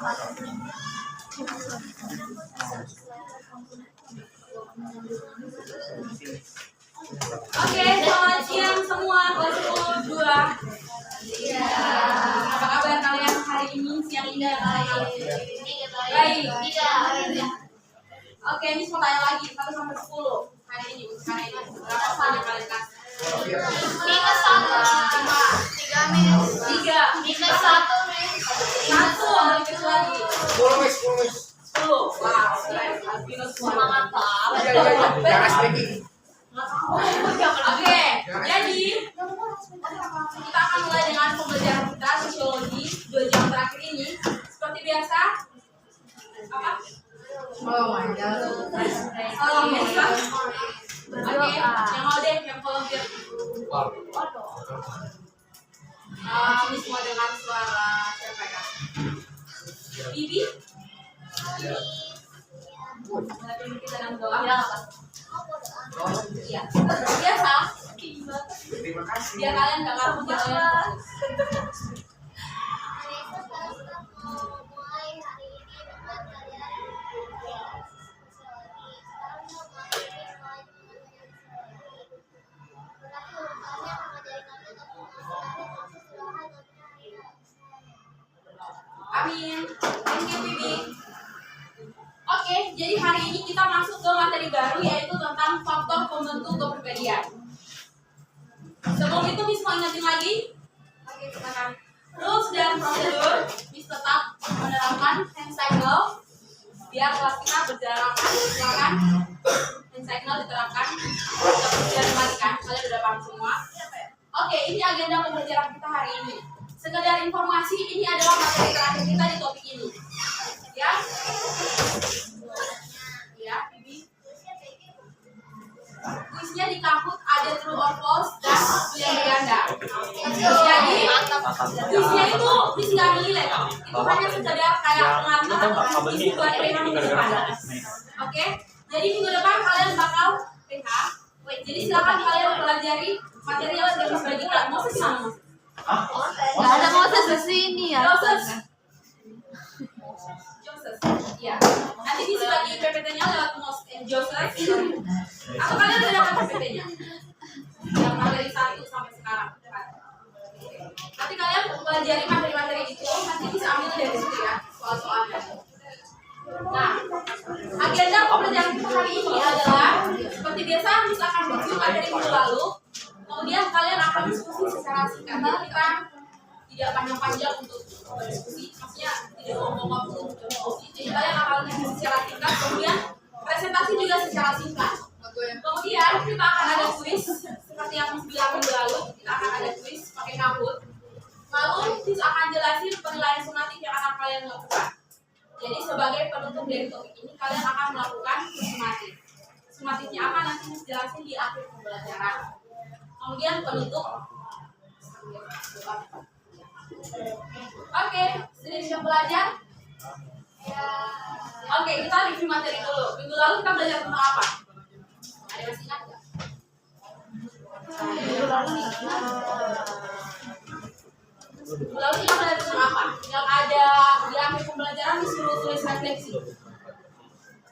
Oke, selamat siang semua kelas 10-2. Iya. Apa kabar kalian hari ini siang ini? Baik. Oke, ini mau tanya lagi 1 sampai 10 hari ini. Berapa banyak kalian kasih? Minus 1, 3 minus 1 dikit lagi. 10. Wow, minus semangat banget. Oke, jadi kita akan mulai dengan pembelajaran kita sosiologi 2 jam terakhir ini. Seperti biasa, apa? Biasa. Oke, yang mau deh, yang volunteer. Ini semua dengan suara siapa ya? Bibi? Kita dalam doa. Iya. Biasa. Terima kasih. Biar kalian gak kabur jalan. Amin. Thank you, Bibi. Oke, jadi hari ini kita masuk ke materi baru yaitu tentang faktor pembentuk kepribadian. Sebelum itu Miss mau ingetin lagi. Oke, silakan. Rules dan prosedur Miss tetap menerapkan hand signal biar kelas kita berjalan lancar. Silakan. Hand signal diterapkan. Kita berjalan kembalikan. Kalian udah paham semua. Oke, ini agenda pembelajaran kita hari ini. Sekedar informasi, ini adalah materi terakhir kita di topik ini. Ya? Ya, Bibi. Kuisnya di Kahoot ada true or false dan pilihan berganda. Jadi, kuisnya itu kuis nggak nilai. Itu hanya sekedar kayak pengantar buat minggu depan. Oke? Jadi minggu depan kalian bakal PH. Jadi silakan kalian pelajari materi yang sudah dibagikan. Mau sih mana? Gak ada Moses di sini ya. Joseph. Ya. Nanti bisa bagi PPT-nya lewat Joseph. Atau kalian udah dapat PPT-nya? Yang materi 1 sampai sekarang. Nanti kalian pelajari materi-materi itu, nanti bisa ambil dari situ ya, soal-soalnya. Nah, agenda pembelajaran kita hari ini adalah seperti biasa kita akan review materi minggu lalu. Kemudian kalian akan diskusi secara singkat. Kita tidak panjang-panjang untuk berdiskusi, maksudnya tidak ngomong waktu untuk diskusi. Jadi kalian akan diskusi secara singkat, kemudian presentasi juga secara singkat. Kemudian kita akan ada kuis seperti yang Mas bilang minggu lalu. Kita akan ada kuis pakai Kahoot. Lalu Sis akan jelasin penilaian sumatif yang akan kalian lakukan. Jadi sebagai penutup dari topik ini kalian akan melakukan sumatif. Sumatifnya apa nanti Sis jelasin di akhir pembelajaran. Kemudian penutup. Oke, sudah siap belajar? Oke, kita review materi dulu. Minggu lalu kita belajar tentang apa? Ada yang masih ingat nggak? Minggu lalu kita belajar tentang apa? Yang ada di akhir pembelajaran disuruh tulis refleksi.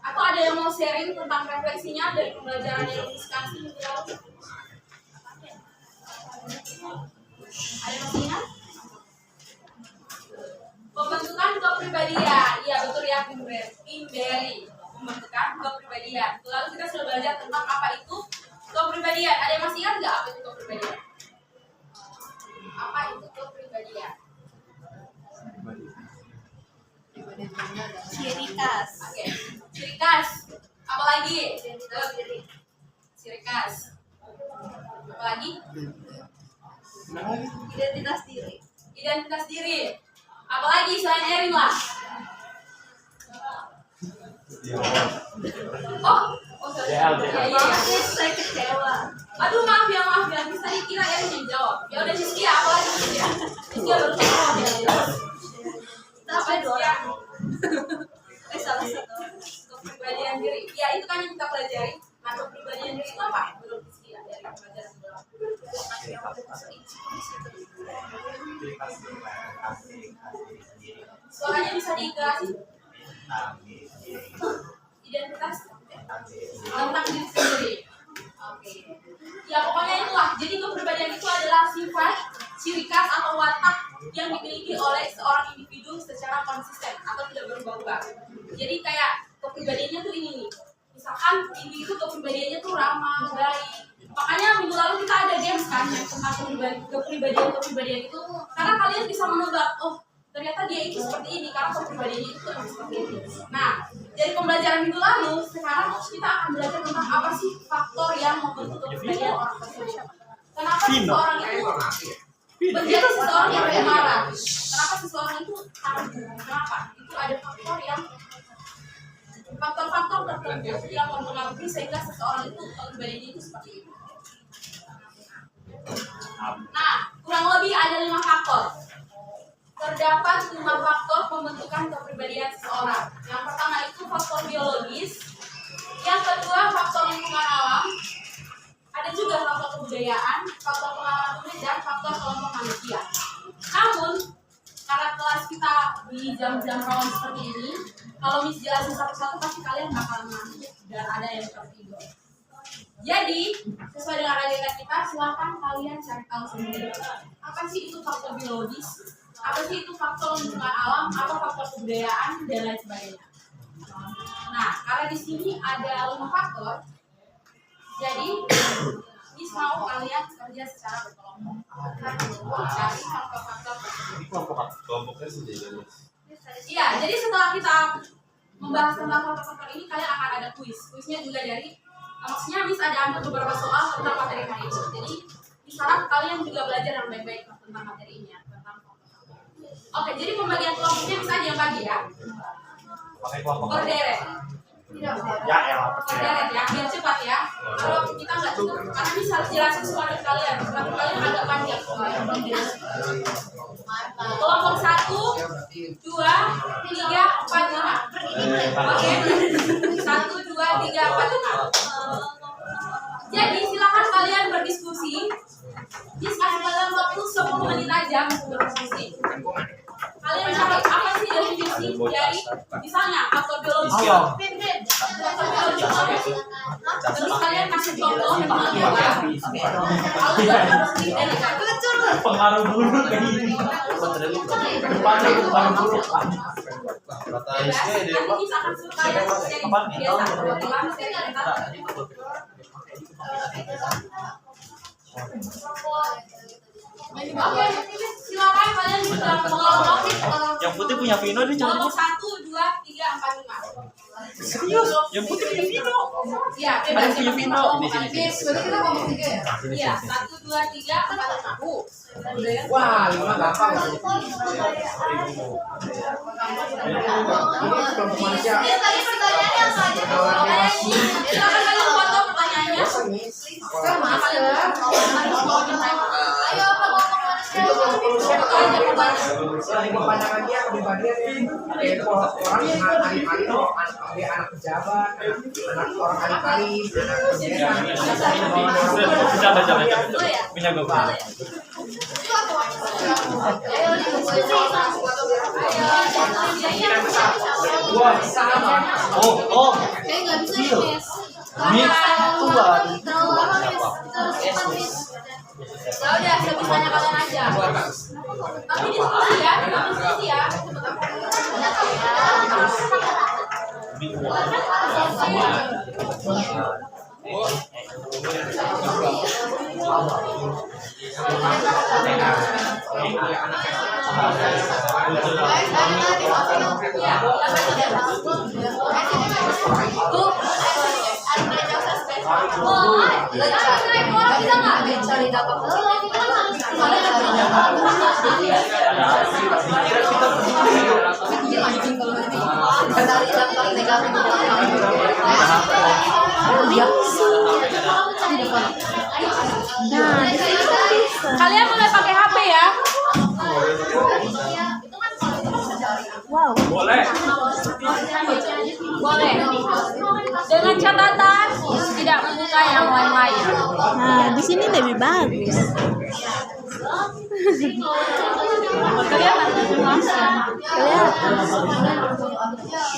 Atau ada yang mau sharing tentang refleksinya dari pembelajaran yang diskusi minggu lalu? Ada yang masih ingat? Pembentukan kepribadian, iya betul ya, Pimberi. Pembentukan kepribadian. Lalu kita sudah belajar tentang apa itu kepribadian. Ada yang masih ingat nggak apa itu kepribadian? Apa itu kepribadian? Ciri khas. Oke, ciri khas. Apa lagi? Ciri khas. Apa lagi? Identitas diri. Identitas diri. Apalagi selain Erin lah. Iya. Saya kecewa. Aduh maaf ya. Bisa dikira Erin yang jawab. Ya udah Siskia, apalagi Siskia? Siskia baru jawab ya. Sampai 2 orang. Salah satu. Kepribadian diri. Ya itu kan yang kita pelajari. Nah kepribadian diri itu apa? Menurut Siskia dari pelajaran sebelumnya. Suaranya bisa diganti. Identitas tentang diri sendiri. Oke. Ya pokoknya itulah. Jadi kepribadian itu adalah sifat, ciri khas atau watak yang dimiliki oleh seorang individu secara konsisten atau tidak berubah-ubah. Jadi kayak kepribadiannya tuh ini nih. Misalkan individu kepribadiannya tuh ramah, baik. Makanya minggu lalu kita ada games kan yang tentang kepribadian itu, karena kalian bisa menebak, oh ternyata dia itu seperti ini karena kepribadiannya itu seperti ini. Nah, dari pembelajaran minggu lalu, sekarang kita akan belajar tentang apa sih faktor yang membentuk kepribadian orang tersebut. Kenapa seseorang itu menjadi seseorang yang pemarah? Kenapa seseorang itu takut? Kenapa? Itu ada faktor-faktor tertentu yang mempengaruhi sehingga seseorang itu kepribadiannya itu seperti itu. Nah, kurang lebih ada 5 faktor. Terdapat 5 faktor pembentukan kepribadian seseorang. Yang pertama itu faktor biologis, yang kedua faktor lingkungan alam, ada juga faktor kebudayaan, faktor pengalaman dunia, dan faktor kelompok manusia. Namun, karena kelas kita di jam-jam rawan seperti ini, kalau Miss jelasin satu-satu pasti kalian bakal ngantuk dan ada yang tertidur. Jadi, sesuai dengan agenda kita, silakan kalian cari tahu sendiri. Apa sih itu faktor biologis? Apa sih itu faktor lingkungan alam? Apa faktor kebudayaan dan lain sebagainya? Nah, karena di sini ada 5 faktor, jadi Miss mau kalian kerja secara berkelompok. Cari faktor-faktor tersebut. Kelompoknya sendiri. Iya, jadi setelah kita membahas tentang faktor-faktor ini, kalian akan ada kuis. Kuisnya juga dari maksudnya Miss ada ambil beberapa soal tentang materi hari ini. Jadi disaran kalian juga belajar yang baik-baik tentang materinya, tentang faktor-faktor. Oke, jadi pembagian kelompoknya bisa aja yang bagi ya. Pakai kelompok. Berderet. Ya, Berderet ya, biar cepat ya. Kalau kita nggak cukup, karena Miss harus jelasin semua dari kalian. Tapi kalian agak panjang soalnya. Kelompok 1, 2, 3, 4, 5. Oke. 1, 2, 3, 4, 5. Jadi silakan kalian berdiskusi. Miss kasih kalian waktu 10 menit aja untuk berdiskusi. Kalian cari apa sih definisi dari misalnya faktor biologis? Faktor biologis. Terus kalian kasih contoh pengaruh buruk kayak gini. Pengaruh buruk. Kata istri dia Pak. Oke, silakan kalian bisa mengelompok. Yang putih punya Vino dia Kelompok 1, 2, 3, 4, 5. serius. Yang putih punya Vino. Iya, Ada yang punya Vino. Berarti kita ngomong 3 ya? Iya, 1, 2, 3, 4, 5. Wah, 5 gampang. Ini kelompok manusia. Tadi pertanyaannya apa aja? Silakan kalian foto pertanyaannya. Kan masker. Ayo apa ngomong manusia? Itu kelompok manusia lingkup pandangan dia kepribadian kayak orang yang alih-alih dia anak pejabat, anak orang alih-alih, anak Punya gue. Ayo diskusi. Wah, sama. Oh. Kayak nggak bisa nih, Miss. Miss, Tuhan. Terlalu lama, Miss. Terlalu cepat, Miss. Ya udah, sebisanya kalian aja. Tapi diskusi ya, diskusi ya. Tuh, bisa nggak? Cari dapat. Kalian boleh pakai HP ya. Wow. Boleh. Boleh. Dengan catatan tidak membuka yang lain-lain. Nah, di sini lebih bagus.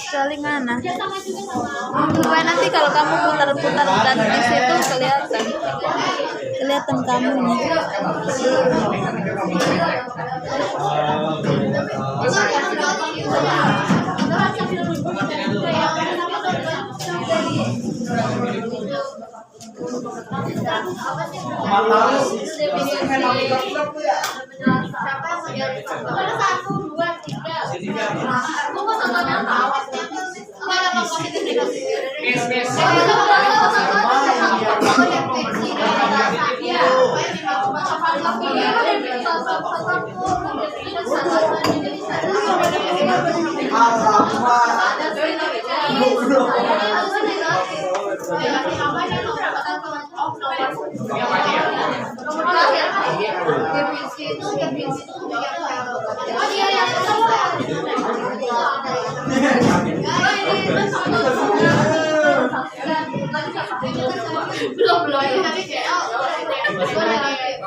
Kecuali mana? Supaya nanti kalau kamu putar-putar dan di situ kelihatan kamunya.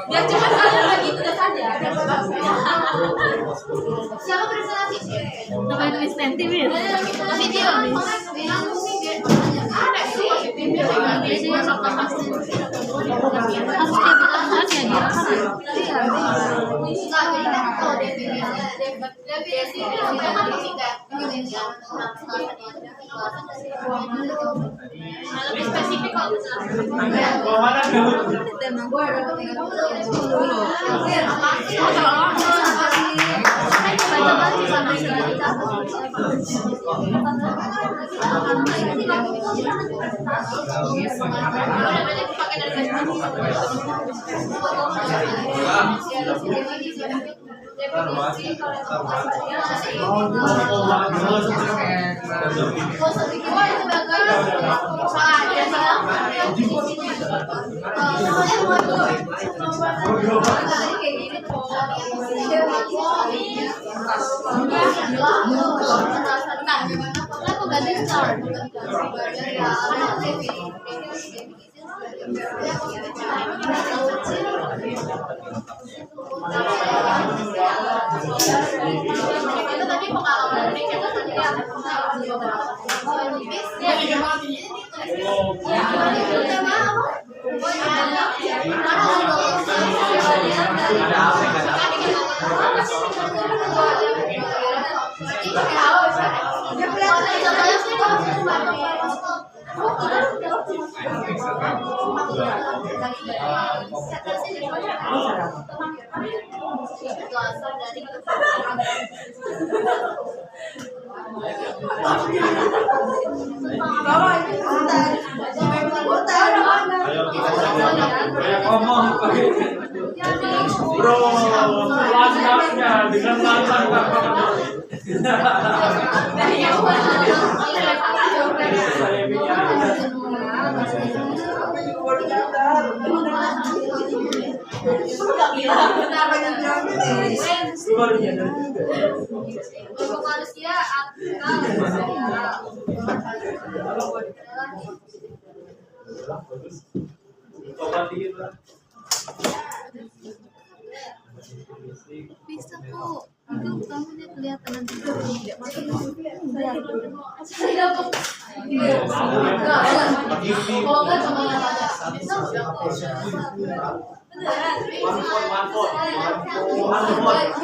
Ya cuma kalian lagi itu saja. Siapa presentasi? Namanya tulis nanti mir. Video. Ada sih. Lebih spesifik kalau Bro, WhatsApp-nya dengan lancar. Bisa kok. Itu kamunya kelihatan nanti.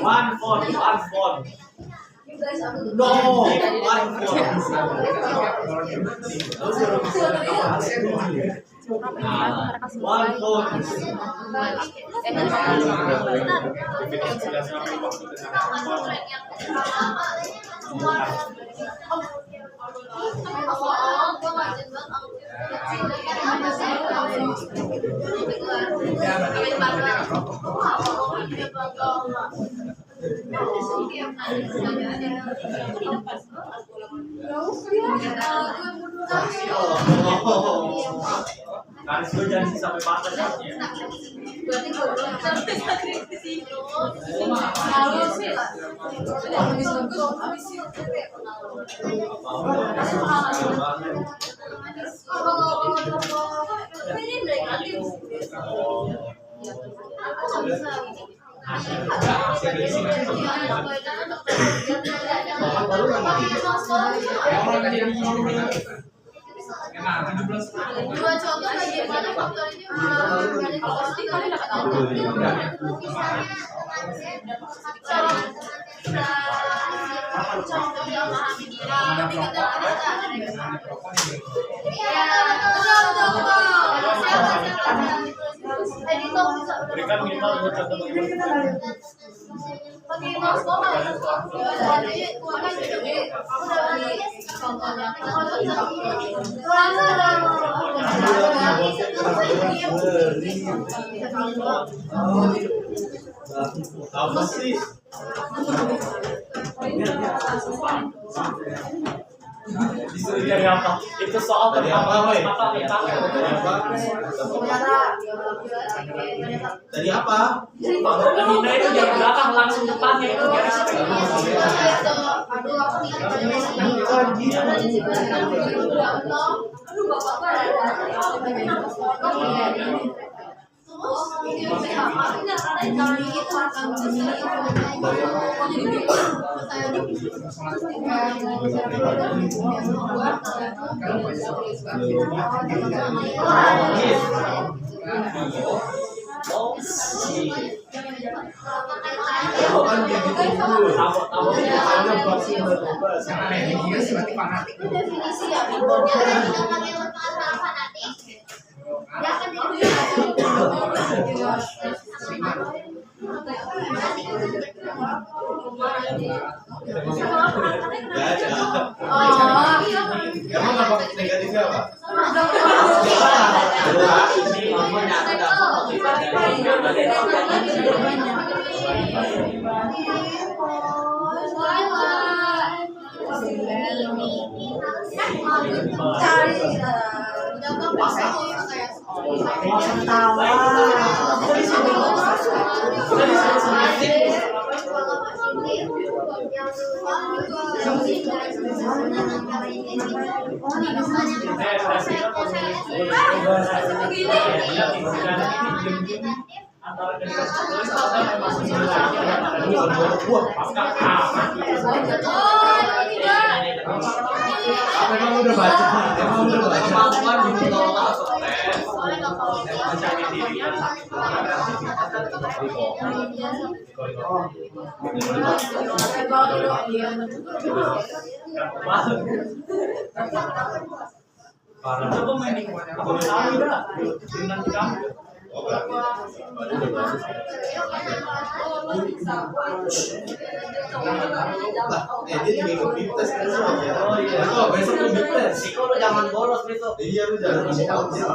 One phone. No, one phone. Garis gue jangan sampai patah ya. Dua contoh bagaimana faktor ini Pasti kalian dapat tahu. contoh yang memahami dia. Berikan minimal 2 contoh bagaimana. Apa sih? Disuruh dari apa? Itu soal dari apa? Dari apa? Nina itu dari belakang langsung depannya itu garis Definisi ya, keyboardnya tidak pakai fanatik. Ya kan Emang apa negatifnya apa? Emang udah baca? Emang udah baca? Coba main di mana? Aku tahu dah. Dengan kamu. Dia juga ikut bip tes kan soalnya. Oh, besok lu bip tes. Iko lu jangan bolos besok. Iya, lu jangan kasih tahu dia.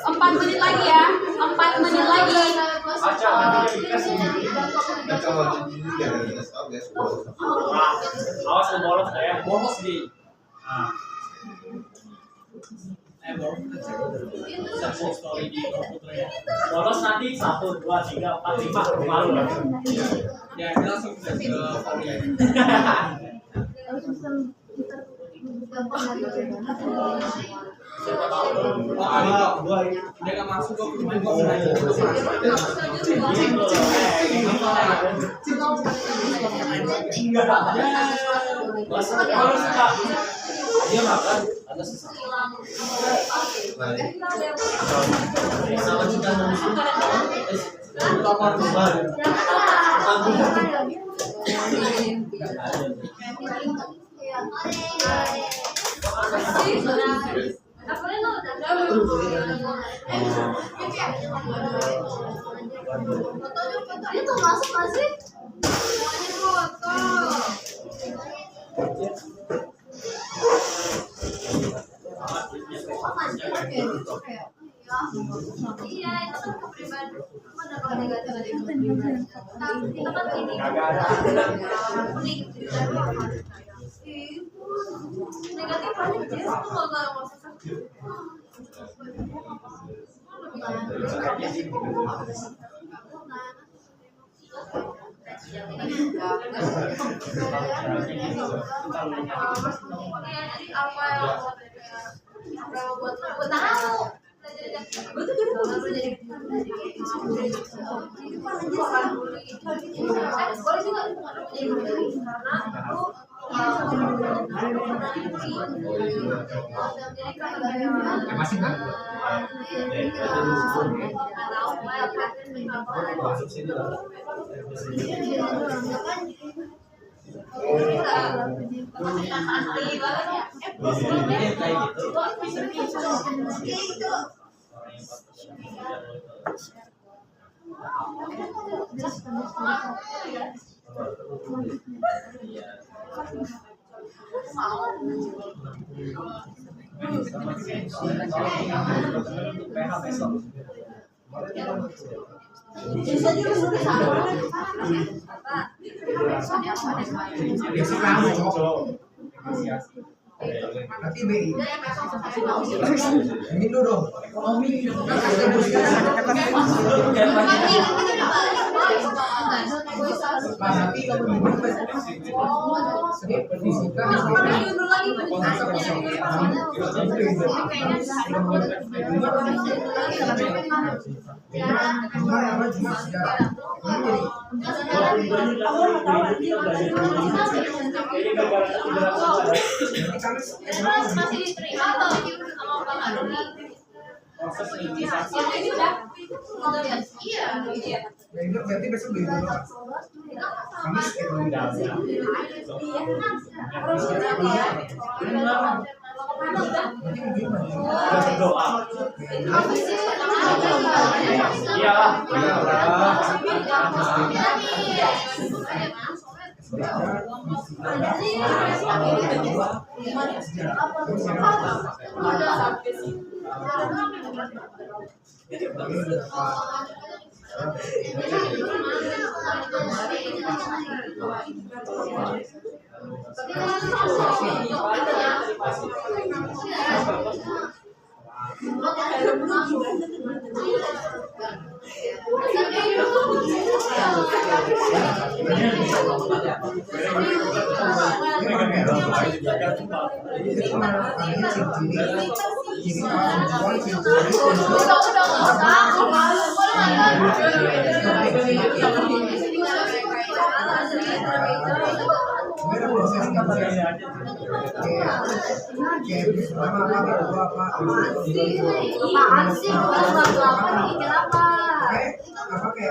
4 menit lagi ya. 4 menit lagi. Baca nanti dikasih. Dan kalau jadi jangan dikasih tahu guys. Awas lu bolos ya. Bolos di. Bolos nanti 1, 2, 3, 4, 5 malu. Ya, langsung ke Dia nggak masuk kok, cuma gua sengaja. Dia makan, ada sisa. itu masuk masih iya itu kan kepribadian mana kalau negatif kita kan ini negatif pasti dia tuh nggak maksudnya apa yang buat tahu Masih nggak? Masuk sini lah. Nanti BI. Minum dong. Nanti masih diterima atau sama Bang Aruni? Proses Yang ini udah. Iya. berarti besok beli dulu. Kamis berdoa. Iyalah.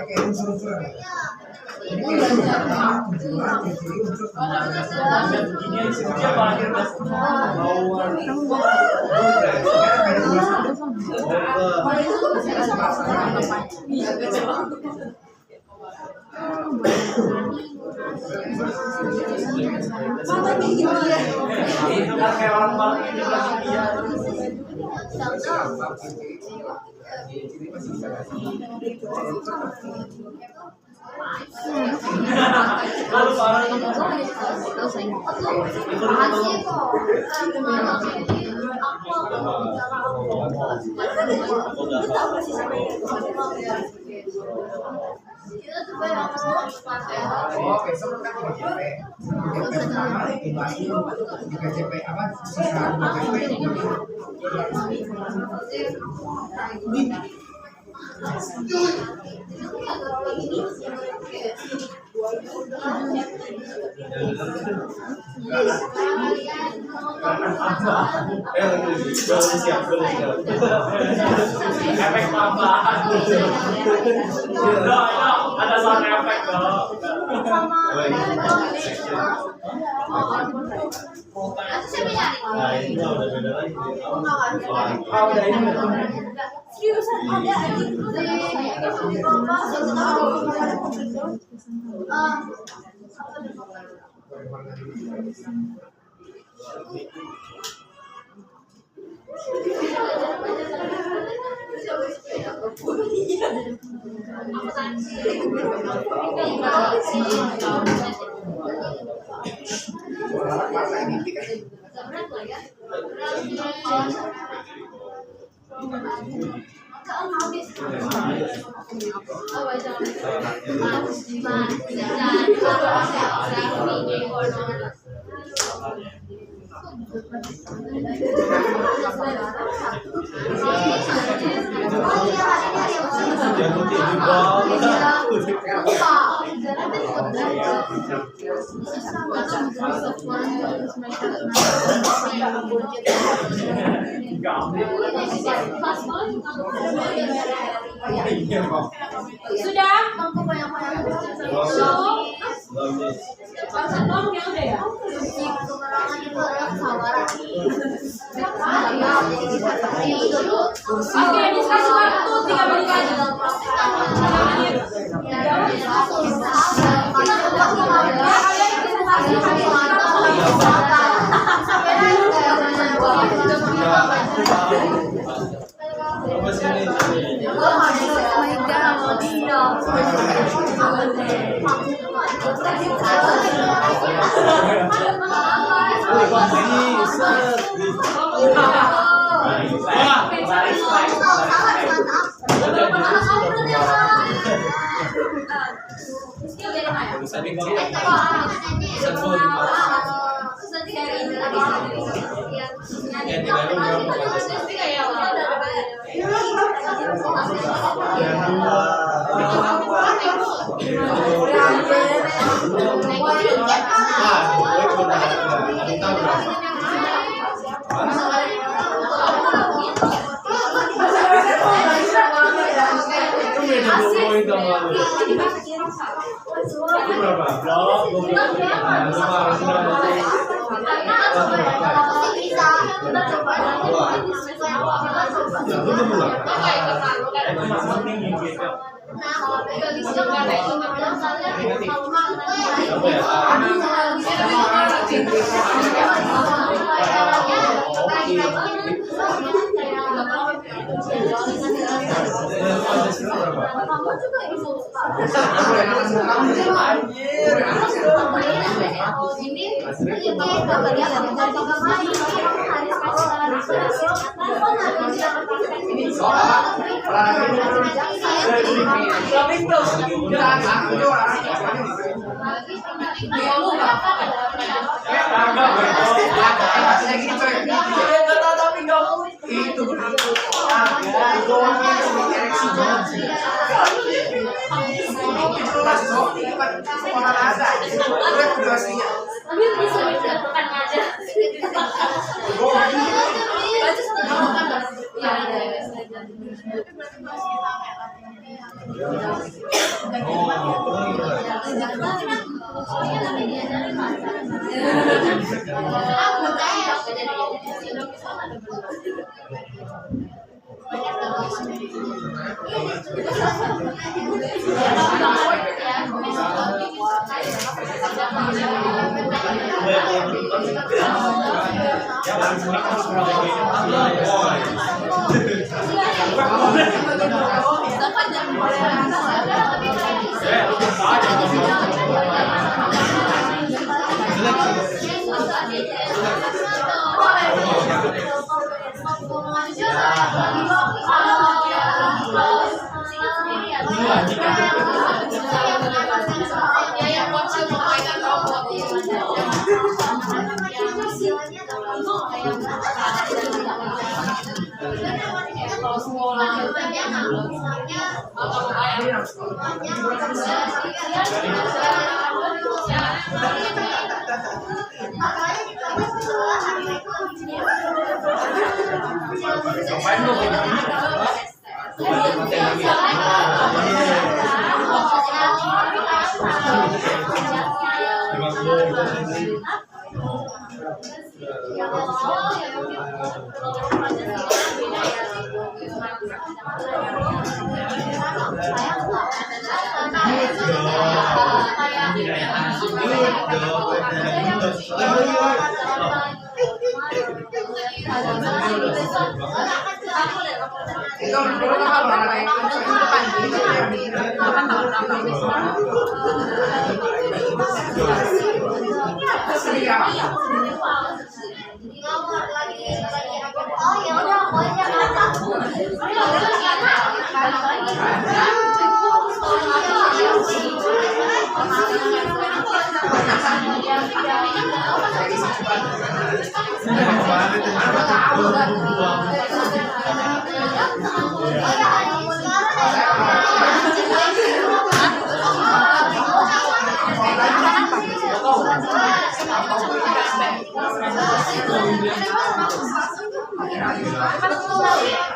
kayak unsur-unsur Itu kan kayak orang Bali ini lagi dia. Lalu parah itu. Oh, besok kan 3 JP. Yang pertama dibahas dulu 3 JP apa? Sisa 2 JP. Siap. Efek tambahan. Ada sound efek dong. Nah, ini udah beda lagi. Oh, udah ini. Seriusan ada aja. Sudah? Barusan doang yang udah ya? Oke, diskusi waktu 3 menit lagi.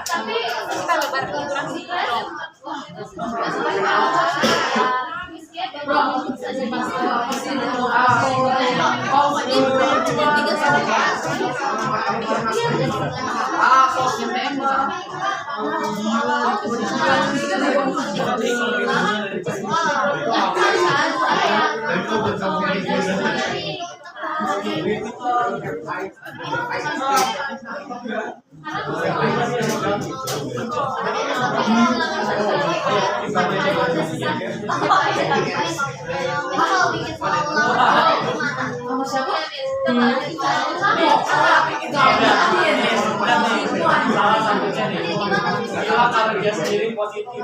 Tapi kita lebar kurang sih. Salah satunya nih. Kalau dia sendiri positif.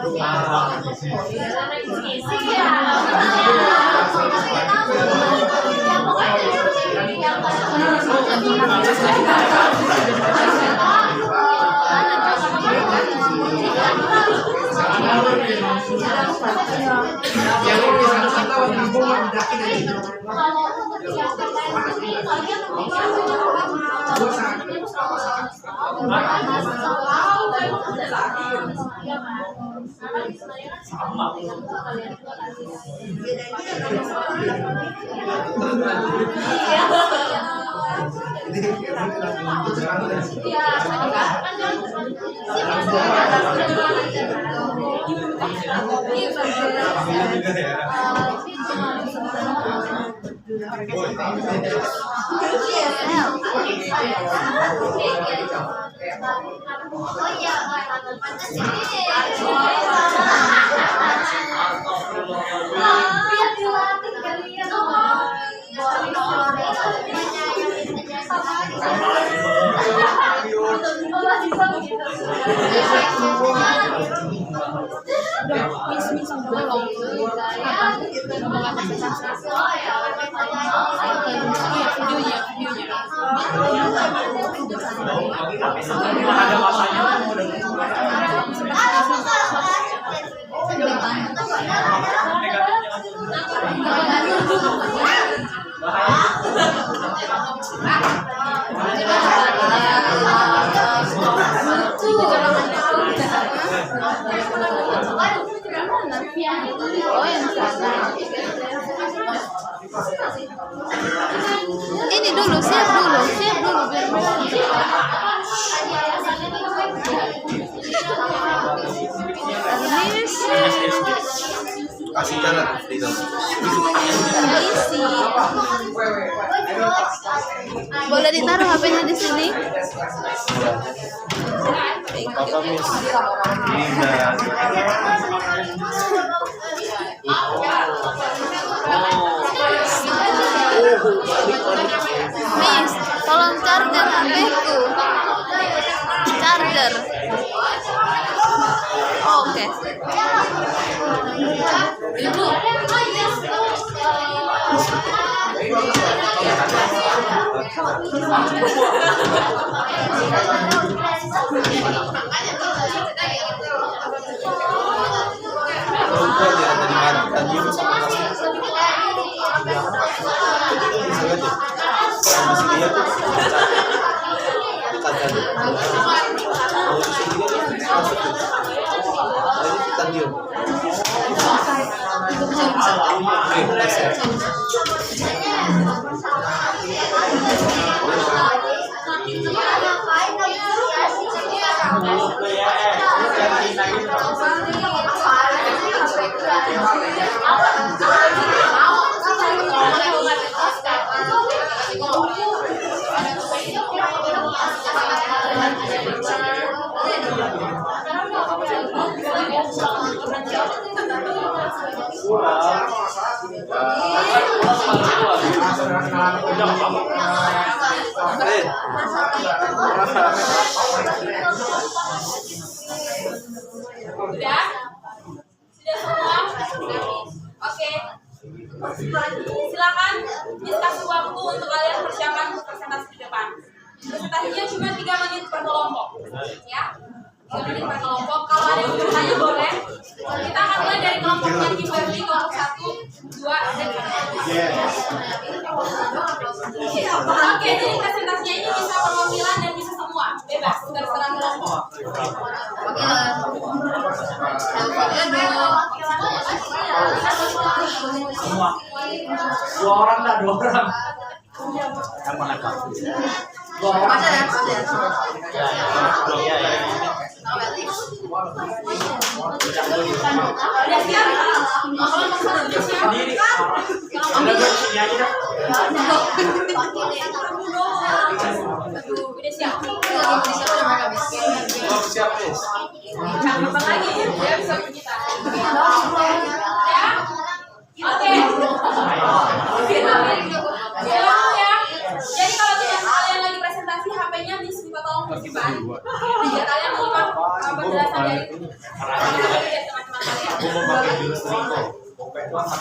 Ada masanya ini dulu, siap dulu biar Kasih jalan di dalam. Boleh ditaruh HP-nya di sini? Papa Miss. Miss, tolong charger HP-ku. Charger. Oke. Sudah? Sudah semua? Oke. Silakan Miss kasih waktu untuk kalian persiapan untuk presentasi di depan. Presentasinya cuma 3 menit per kelompok. Ya. 3 menit per kelompok. Kalau ada yang bertanya boleh. Kita akan mulai dari kelompoknya Kimberly, kelompok 1, 2, dan 3. Oke, jadi presentasinya ini bisa perwakilan dan bisa semua. Bebas. Semua. Dua orang dah, dua orang. Yang mana kak? Dua orang. Udah siap? Kalau masalah udah siap? Sendiri. Udah gue sini aja dah. Udah siap? Siap, Miss. Kapan lagi? Dia bisa kita. Ya? Oke. Ya. Jadi kalau kalian lagi presentasi HP-nya minta tolong disimpan. Biar kalian menyimak penjelasan dari teman-teman kalian. Aku mau pakai jurus Riko. Oke, kelompok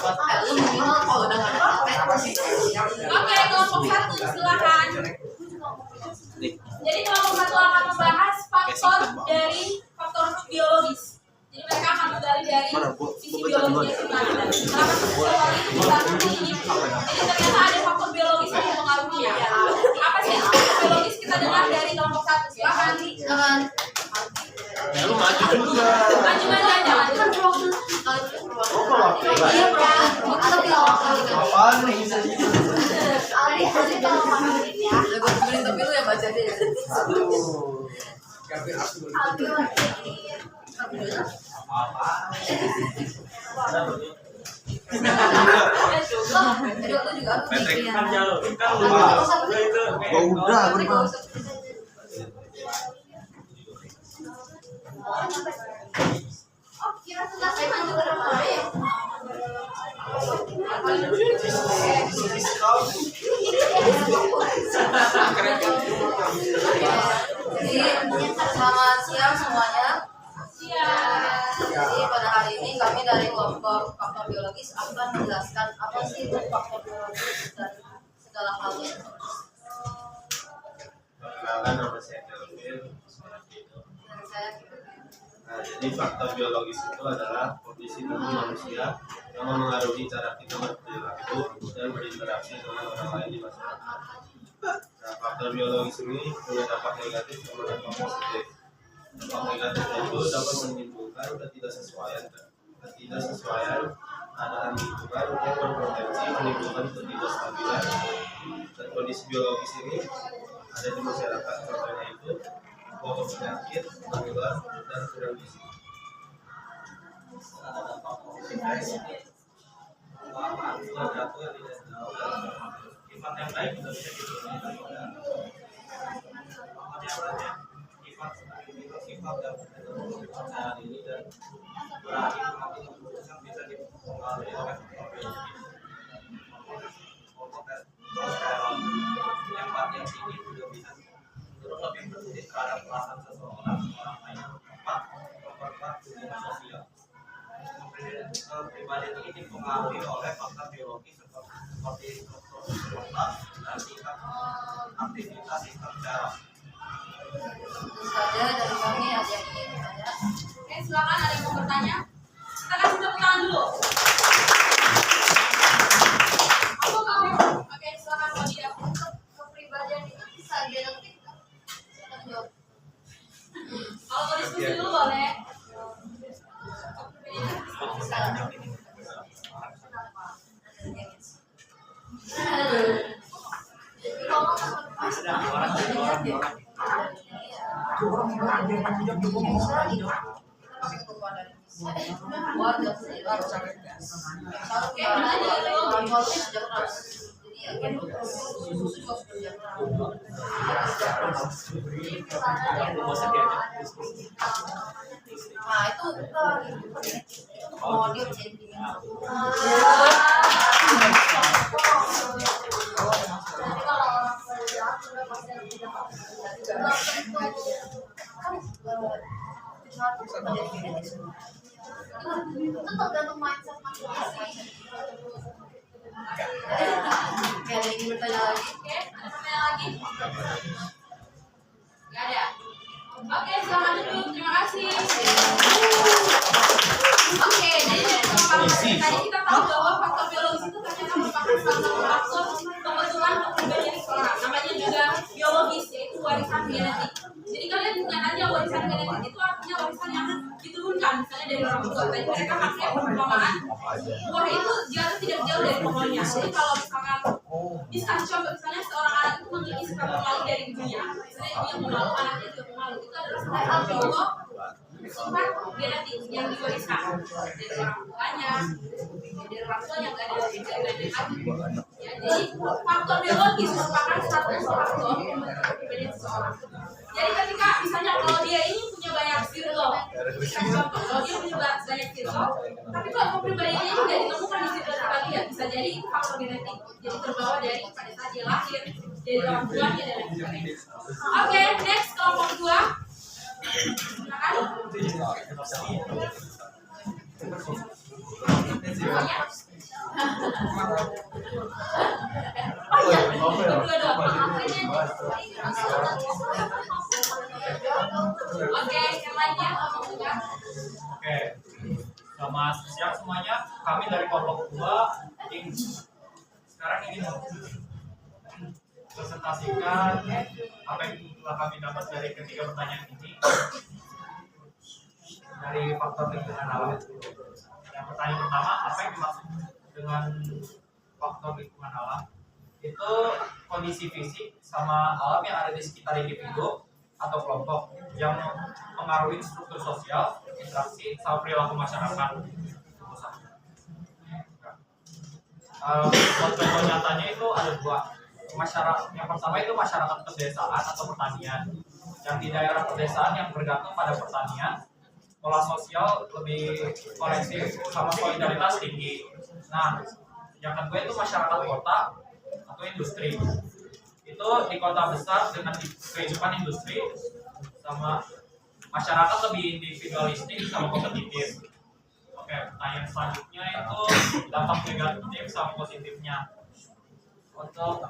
1 silakan. Jadi kelompok 1 akan membahas faktor dari faktor biologis. Jadi mereka akan menggali dari sisi biologisnya sebenarnya. Kenapa seseorang itu bisa seperti ini? Jadi ternyata ada faktor biologis yang mempengaruhi ya. Apa sih faktor biologis? Kita dengar dari kelompok 1. Silakan. Ya lu maju juga. Maju aja. Apaan nih? Aduh. Gavin aku Patrick. Kan jauh. Kan lu. Itu. Udah, berbang. Selamat siang semuanya. Jadi pada hari ini kami dari kelompok faktor biologis akan menjelaskan apa sih itu faktor biologis dan segala halnya. Perkenalkan, nama saya Kelvin. Dan saya Nah, jadi faktor biologis itu adalah kondisi tubuh manusia yang mengaruhi cara kita berperilaku dan berinteraksi dengan orang lain di masyarakat. Nah, faktor biologis ini punya dampak negatif sama dampak positif. Dampak negatifnya itu dapat menimbulkan ketidaksesuaian keadaan lingkungan yang berpotensi menimbulkan ketidakstabilan. Dan kondisi biologis ini ada di masyarakat, contohnya itu wabah penyakit, menular, dan kurang gizi. Sifat yang baik juga bisa diberikan pada sifat yang percayaan ini dan berakhir mengambil keputusan bisa dipengaruhi oleh faktor biologis. Empati yang tinggi juga bisa lebih berpikir terhadap perasaan seseorang lain tepat memperkuat hubungan sosial. Kepribadian ini dipengaruhi oleh faktor biologis seperti struktur otak dan tingkat aktivitas sistem saraf. tentu saja dari kami ada yang ingin bertanya. Oke, silakan ada yang mau bertanya. Kita kasih tepuk tangan dulu. Oke, silakan Pak Dia. Kepribadian itu bisa genetik kan? Silakan jawab. Kalau mau diskusi dulu boleh. Nah itu mau dia jadi itu tergantung mindset masing-masing. Oke, ada yang bertanya lagi? Oke, ada pertanyaan lagi? Nggak ada. Oke, selamat duduk. Terima kasih. Oke, jadi dari pemaparan materi tadi kita tahu bahwa faktor biologis itu ternyata merupakan salah satu faktor pembentukan kepribadian seseorang. Namanya juga biologis, yaitu warisan genetik. Jadi kalian bukan aja warisan genetik mereka pakai perumpamaan buah itu jatuh tidak jauh dari pohonnya. Jadi kalau misalkan contoh misalnya seorang anak itu memiliki sifat pemalu dari ibunya, misalnya ibunya pemalu, anaknya juga pemalu, itu adalah sifat genetik yang diwariskan dari orang tuanya, nggak ada dari lagi. Ya, jadi faktor biologis merupakan satu faktor pembentuk kepribadian seseorang. Jadi ketika misalnya kalau dia ini punya banyak circle, contoh kalau dia punya banyak circle, tapi kok kepribadiannya tidak ditemukan di circle terbagian, bisa jadi itu faktor genetik, jadi terbawa dari pada saat dia lahir, dari orang tuanya dan lain sebagainya. Oke, next kelompok kedua. Semuanya? Oh iya, kedua doang. Oke, yang lainnya juga. Oke, selamat siang semuanya. Kami dari kelompok 2 sekarang ingin presentasikan apa yang telah kami dapat dari ketiga pertanyaan ini dari faktor lingkungan alam. Yang pertanyaan pertama, apa yang dimaksud dengan faktor lingkungan alam? Itu kondisi fisik sama alam yang ada di sekitar individu atau kelompok yang mempengaruhi struktur sosial, interaksi, sama perilaku masyarakat. Contoh nyatanya itu ada dua. Yang pertama itu masyarakat pedesaan atau pertanian. Yang di daerah pedesaan yang bergantung pada pertanian, pola sosial lebih kolektif sama solidaritas tinggi. Nah, yang kedua itu masyarakat kota atau industri. Itu di kota besar dengan kehidupan industri sama masyarakat lebih individualistik sama kompetitif. Oke, pertanyaan selanjutnya itu dampak negatif sama positifnya. Untuk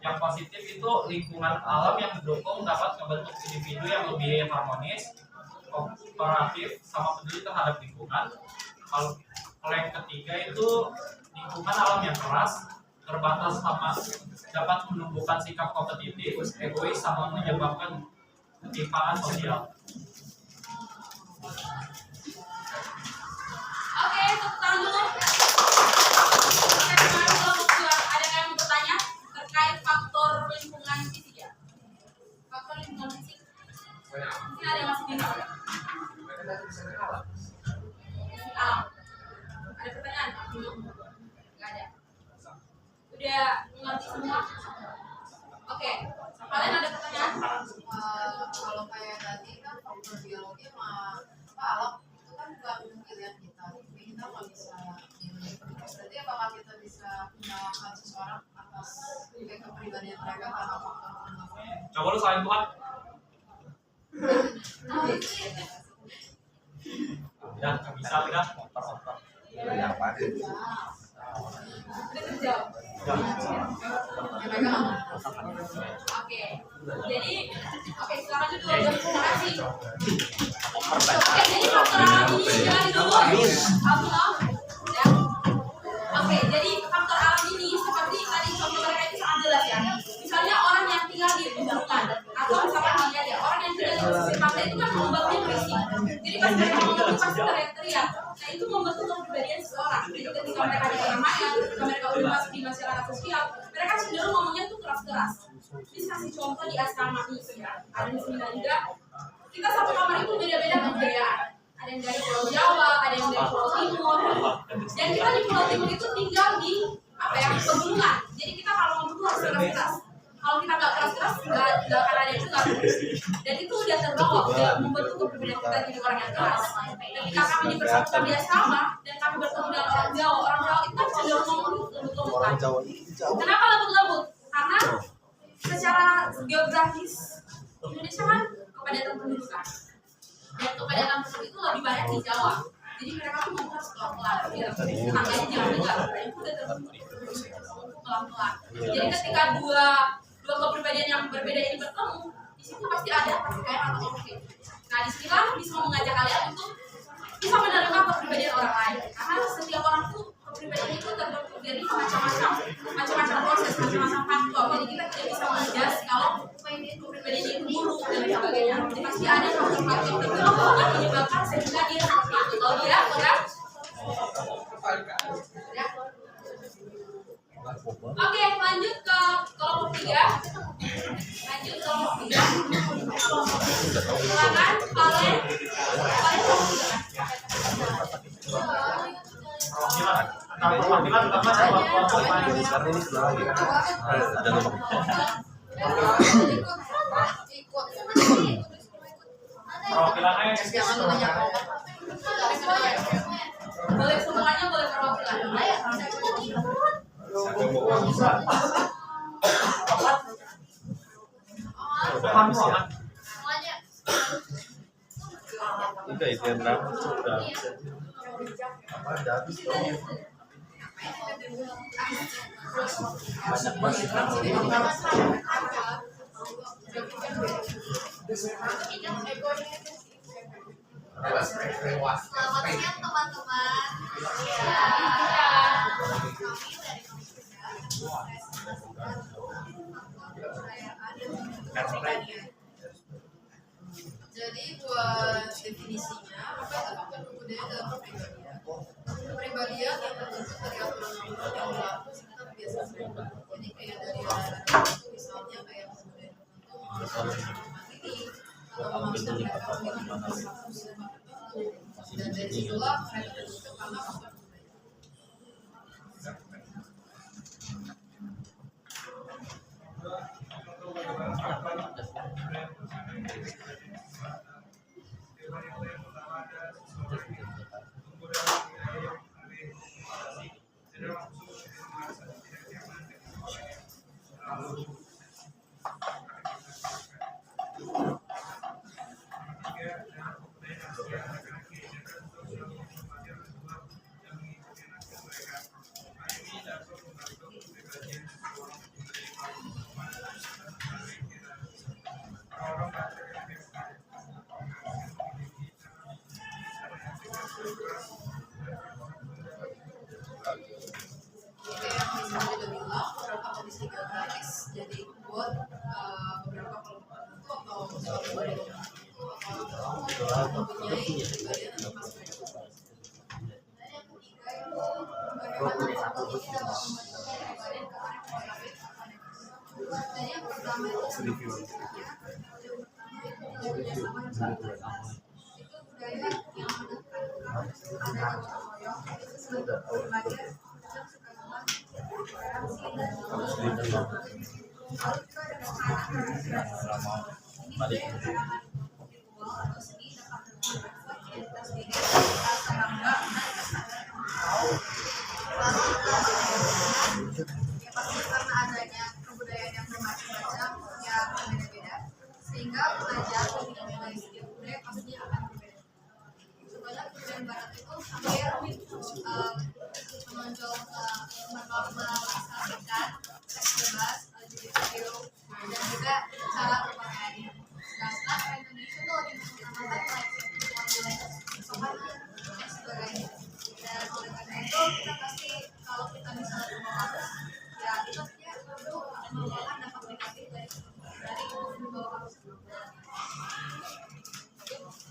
yang positif itu lingkungan alam yang mendukung dapat membentuk individu yang lebih harmonis, kooperatif, sama peduli terhadap lingkungan. Kalau yang ketiga itu lingkungan alam yang keras, terbatas sama dapat menumbuhkan sikap kompetitif, egois, sama menyebabkan ketimpangan sosial. Oke, tepuk tangan dulu. Oke, sekarang kelompok kedua. Ada yang mau bertanya terkait faktor lingkungan fisik ya? Faktor lingkungan fisik. Mungkin ada yang masih bingung. Fisik alam. Ada pertanyaan? Nggak ada. Udah mengerti semua? Oke. Kalian ada pertanyaan? Kalau kayak tadi kan faktor biologi sama alam itu kan bukan pilihan kita, tapi kita nggak bisa milih. Berarti apakah kita bisa menyalahkan seseorang atas kepribadian mereka karena faktor biologi? Coba lu salahin Tuhan. Udah, nggak bisa, udah. Udah terjawab. Oke. Jadi, silakan dulu. Terima kasih. Oke, jadi faktor alam ini jangan dulu. Ya. Oke, jadi faktor alam ini seperti tadi contoh mereka itu sangat jelas ya. Misalnya orang yang tinggal di pegunungan atau misalkan ada orang yang tinggal di pesisir pantai itu kan ombaknya berisik. Jadi pas mereka ngomong itu pasti teriak-teriak. Nah itu membentuk kepribadian seseorang. Jadi ketika mereka di keramaian, ketika mereka udah masuk di masyarakat sosial, mereka cenderung ngomongnya tuh keras-keras. Ini kasih contoh di asrama nih ya. Ada di sini juga. Kita satu kamar itu beda-beda kebudayaan. Ada yang dari Pulau Jawa, ada yang dari Pulau Timur. Dan kita di Pulau Timur itu tinggal di pegunungan. Jadi kita kalau ngomong tuh harus keras-keras. Kalau kita nggak keras-keras, nggak akan ada yang dengar. Dan itu udah terbawa, udah membentuk kepribadian kita jadi orang yang keras. Ketika kami dipersatukan di asrama dan kami bertemu dengan orang Jawa itu kan cenderung ngomong lembut-lembut. Kenapa lembut-lembut? Karena secara geografis Indonesia kan kepadatan penduduk kan. Dan kepadatan penduduk itu lebih banyak di Jawa. Jadi mereka tuh ngomong harus pelan-pelan. Tangganya jangan dekat. Itu udah terbentuk pelan-pelan. Jadi ketika dua kepribadian yang berbeda ini bertemu, di situ pasti ada pertikaian atau konflik. Nah, disinilah bisa mengajak kalian untuk bisa menerima kepribadian orang lain. Karena setiap orang tuh kepribadian itu terbentuk dari macam-macam proses, macam-macam faktor. Jadi kita tidak bisa menjudge kalau kepribadian itu buruk dan sebagainya. Jadi pasti ada faktor-faktor tertentu yang menyebabkan sehingga dia seperti itu. Kalau dia Oke, lanjut ke kelompok 3. Lanjut ke kelompok 3. Silakan kalian perwakilan utama adalah kelompok lain. Karena ini sebelah lagi. Ada nomor. Perwakilannya Jangan banyak boleh semuanya, boleh perwakilan. Udah itu yang berapa? Sudah. Apa ada habis dong? Banyak banget. Selamat siang teman-teman. Jadi buat definisinya, apa itu faktor kebudayaan dalam kepribadian? Kepribadian yang terbentuk dari aturan-aturan yang berlaku sekitar kebiasaan mereka. Jadi kayak dari itu misalnya kayak kebudayaan tertentu mandiri atau memaksa mereka memiliki status tertentu. Dan dari situlah mereka terbentuk karena faktor kebudayaan. Jadi buat beberapa kelompok tertentu atau suatu budaya tertentu atau mempunyai kepribadian atau khas mereka. Dan yang ketiga itu bagaimana teknologi dapat membentuk kepribadian ke arah positif. Dan yang pertama itu sebenarnya itu budaya yang menekankan adanya gotong royong, itu sebentuk kepribadian yang sukarela toleransi dan karena adanya kebudayaan yang bermacam-macam yang berbeda-beda, sehingga belajar dan menilai setiap budaya pastinya akan berbeda. Contohnya kebudayaan barat itu hampir menonjol melaksanakan seks bebas, LGBTQ, dan juga cara berpakaiannya. Sedangkan Indonesia itu lebih mengutamakan nilai sopan dan sebagainya. Dan oleh karena itu kita pasti kalau kita misalnya berbagus, ya itu ya itu akan membawakan dampak negatif dari membawa arus.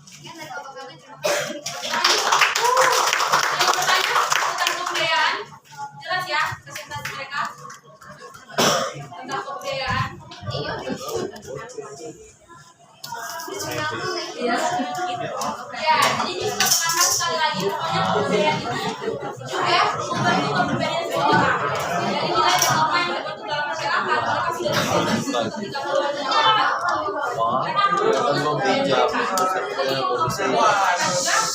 Sekian dari kelompok kami, terima kasih. Yang bertanya tentang kebudayaan, jelas ya presentasi mereka tentang kebudayaan. Ya, jadi kita tekankan sekali lagi pokoknya kebudayaan itu juga membantu kepribadian seseorang. Jadi nilai dan norma yang terbentuk dalam masyarakat terlepas dari ketika ketika keluar dari masyarakat, mereka menunjukkan kebudayaan mereka. Jadi kebudayaan mereka juga akan sama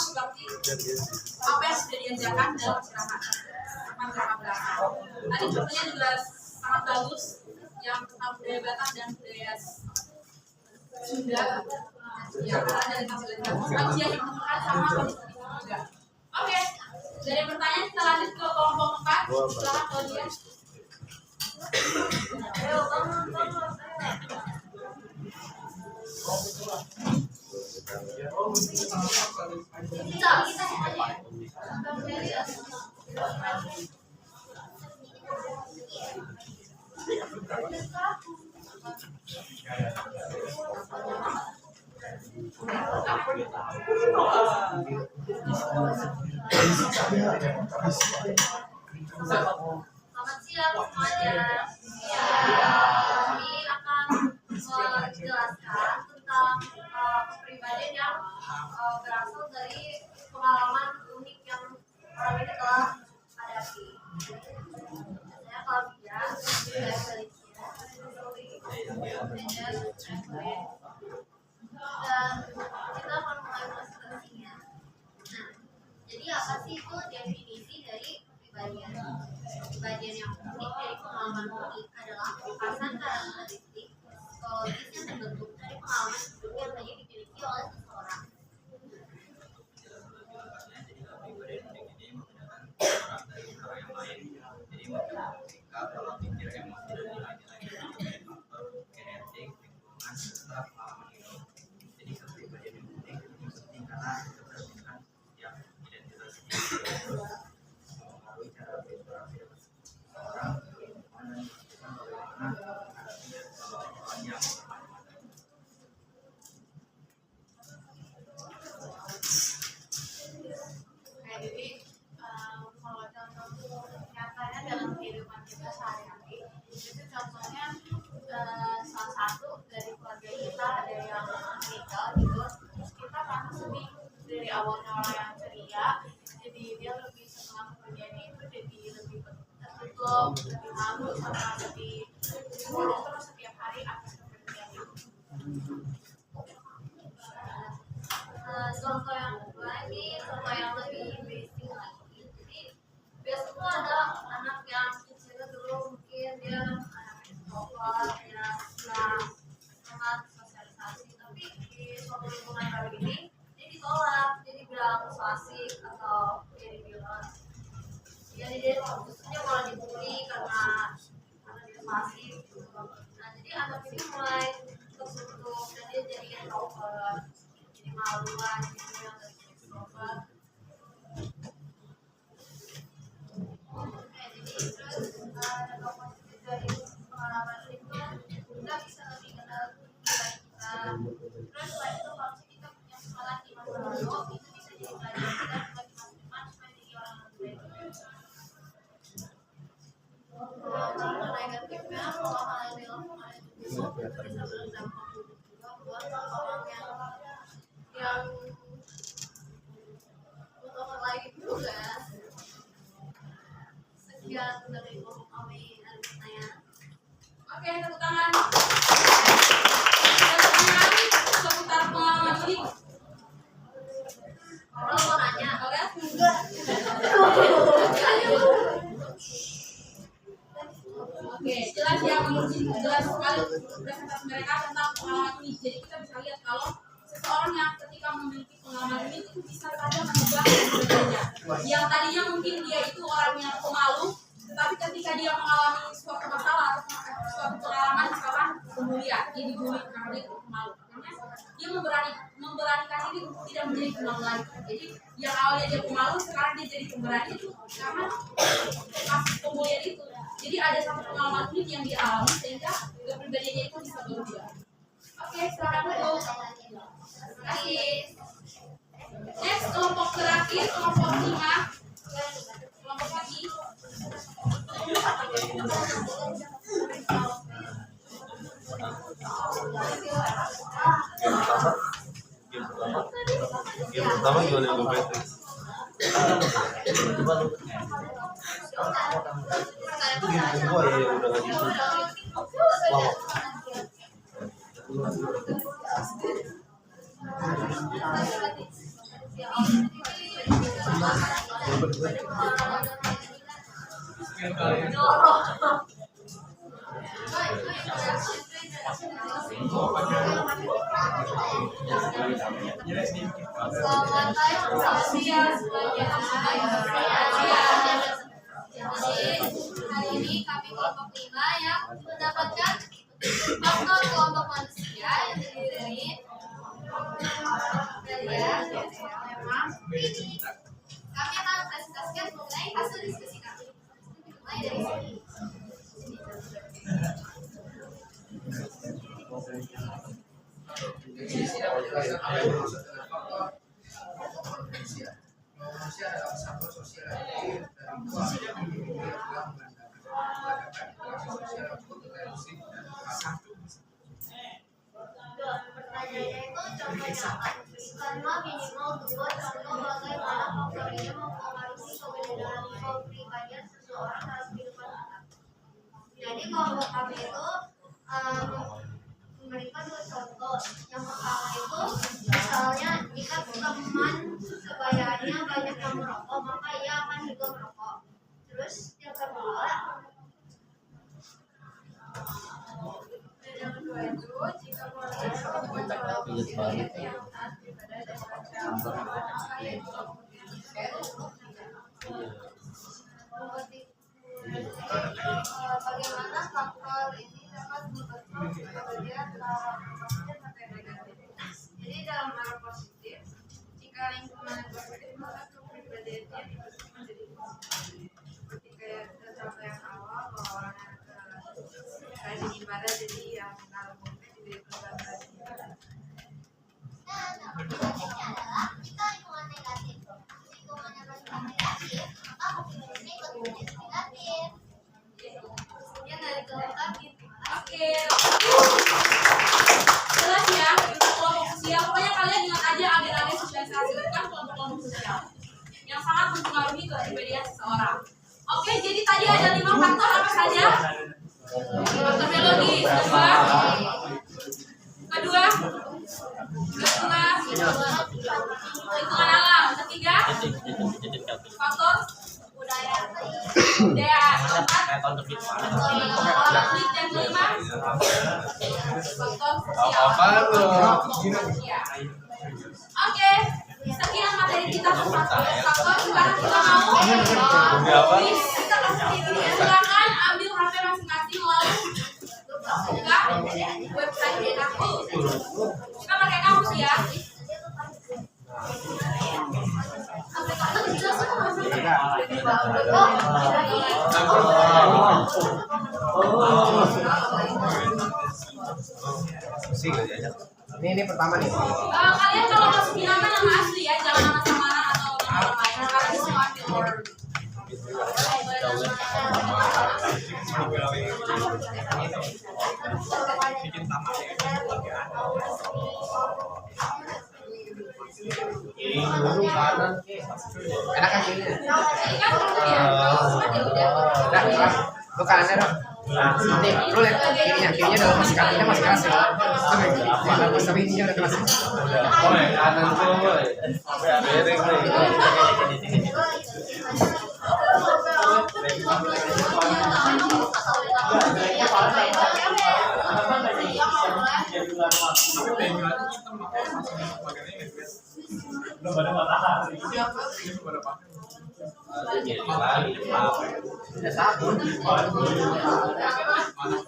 seperti apa yang sudah diajarkan dalam masyarakat belakang. Tadi contohnya juga sangat bagus yang tentang budaya Batak dan budaya Sunda. Ya, karena dari fasilitas kajian yang ditemukan sama juga. Oke, dari yang bertanya kita lanjut ke kelompok 4. Silakan Claudia. Selamat siang. siap semuanya. Ya, kami akan menjelaskan tentang kepribadian yang berasal dari pengalaman unik yang orang ini telah hadapi. Saya Claudia, saya Felicia, dan kita akan mulai presentasinya. Nah, jadi apa sih itu definisi dari kepribadian? Kepribadian yang unik dari pengalaman unik adalah kepasan karakteristik psikologis yang terbentuk dari pengalaman hidup yang hanya dimiliki oleh seseorang. Jadi kalau contoh nyatanya dalam kehidupan kita sehari-hari itu contohnya salah satu dari keluarga kita ada yang meninggal gitu, terus kita kan sedih. Dari awalnya orang yang ceria jadi dia lebih setelah kepergiannya itu jadi lebih tertutup, lebih malu sama lebih terus setiap hari atas kepergian itu. Contoh yang kedua ini contoh yang lebih basic lagi. Jadi biasanya ada anak yang kecil dulu mungkin dia anak introvert, dia nggak sangat sosialisasi, tapi di suatu lingkungan baru ini dia ditolak, dia dibilang so asik atau dia dibilang dia khususnya malah dibully karena dia so asik. Nah jadi anak ini mulai tersentuh dan dia jadi introvert, maluan gitu yang dari ekstrovert. Jadi terus dampak positif dari pengalaman itu kita bisa lebih kenal diri kita. Terus selain itu kalau kita punya kesalahan di masa lalu itu bisa jadi pelajaran kita buat di masa depan supaya jadi orang yang lebih baik. Contoh negatifnya kalau hal yang dilakukan itu bisa berdampak juga buat orang yang untuk orang lain juga. Sekian dari kami Alvina. Oke, tepuk tangan. Pertanyaan seputar pengalaman ini. Kalau mau nanya, oke? Enggak. Oke, jelas ya menurut jelas sekali presentasi mereka tentang pengalaman ini. Jadi kita bisa lihat kalau seseorang yang ketika memiliki pengalaman ini itu bisa saja mengubah kepribadiannya. Yang tadinya mungkin dia itu orang yang pemalu, tetapi ketika dia mengalami suatu masalah atau suatu pengalaman misalkan pembulian, dia dibully karena dia pemalu, makanya dia memberanikan diri untuk tidak menjadi pemalu lagi. Jadi yang awalnya dia pemalu sekarang dia jadi pemberani itu karena kasus pembulian itu. Jadi ada satu pengalaman unik yang dia alami sehingga kepribadiannya itu bisa berubah. Oke, sekarang dulu. Terima kasih. Next, kelompok terakhir, kelompok 5. Kelompok lagi. Game pertama gimana yang gue Game kedua ya yang udah nggak gitu. Selamat siang semuanya. Hari ini kami kelompok 5 yang mendapatkan faktor kelompok manusia yang terdiri dari kami akan presentasikan mengenai hasil diskusi kami. Mulai dari sini. Manusia adalah satwa sosial dari dua yang telah mengandalkan Karena minimal 2 contoh bagaimana faktor ini mempengaruhi keberadaan kepribadian seseorang dalam kehidupan kita. Jadi kalau kami itu memberikan 2 contoh. Yang pertama itu misalnya jika teman sebayanya banyak yang merokok, maka ia akan juga merokok. Terus yang kedua itu jika bagaimana faktor ini dapat membentuk kepribadian negatif. Jadi dalam arah positif, jika lingkungan positif maka kepribadiannya dibentuk menjadi positif. Seperti kayak contoh yang awal bahwa orang yang rajin ibadah jadi yang kalau mungkin jadi rajin ibadah. Dan selanjutnya adalah jika lingkungan negatif, lingkungannya bersifat negatif, maka kepribadiannya ikut menjadi negatif. Kemudian dari kelompok gitu. Oke. Jelas ya, untuk kelompok sosial. Pokoknya kalian ingat aja agen-agen sosialisasi bukan kelompok-kelompok sosial yang sangat mempengaruhi kepribadian seseorang. Oke, jadi tadi ada 5 faktor apa saja? Faktor biologis, kedua, lingkungan alam, ketiga, faktor budaya, keempat, konflik, dan kelima, faktor sosial. Oke, sekian materi kita tentang faktor. Sekarang kita mau silakan ambil HP masing-masing lalu buka website aku. Kita pakai kamus ya. Ini pertama nih. Kalian kalau masukin nama asli ya, jangan nama samaran atau nama lain karena bisa ambil word. Kiri dulu kanan. Enak kan kiri? Ini kan ya, Udah, lu kanannya dong. Nah, nih, lu lihat kirinya udah masih kakinya masih keras ya. Tapi ininya udah keras. Boleh, kanan tuh boleh. Miring nih.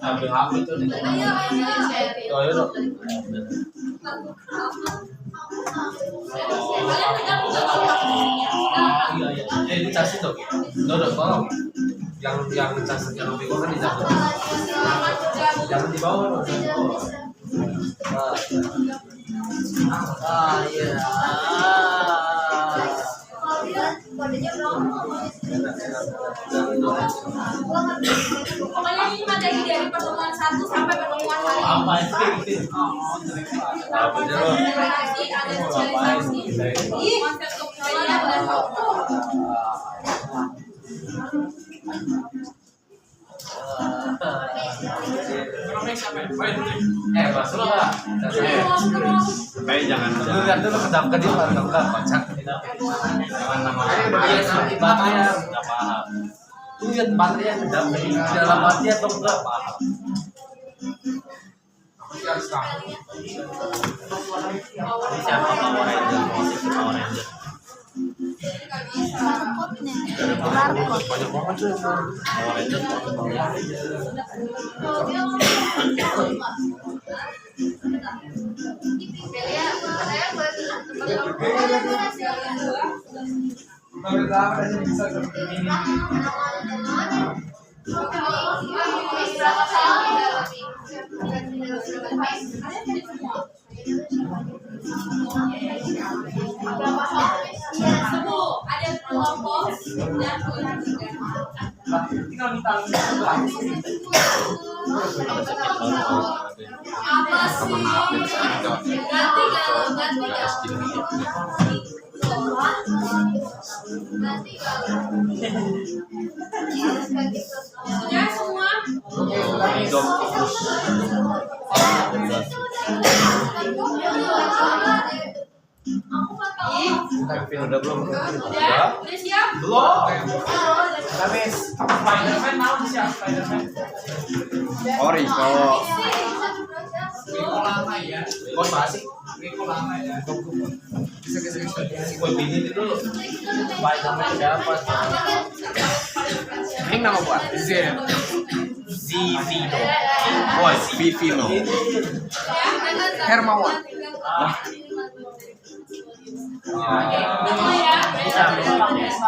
Ambil HP itu nih. Oh, ya dong. Iya. Dicas itu. Dodot, tolong. Yang cas yang lebih kan dicabut. Jangan dibawa dong. Iya. pokoknya ini materi dari pertemuan 1 sampai pertemuan hari ini. Apa sih? Ada sosialisasi, konsep kepribadian dan faktor. Masuk lah. Tapi jangan lihat dulu ke dia baru enggak kocak. Jangan namanya baterai enggak paham. Lihat baterai yang dalam hati atau enggak paham. Siapa Power Ranger? Power Ranger. Banyak banget tuh Power Ranger. Ada kelompok dan tinggal minta Apa sih? Ganti galau. Sudah semua? Udah belum? Udah siap? Belum. Udah, Miss. Spiderman mau siap Spiderman. Ori kalau Riko lama ya. Bos masih. Riko lama ya. buat bini dulu. Spiderman siapa? Ini nama gua. Zivino. Boy, Vivino. Hermawan.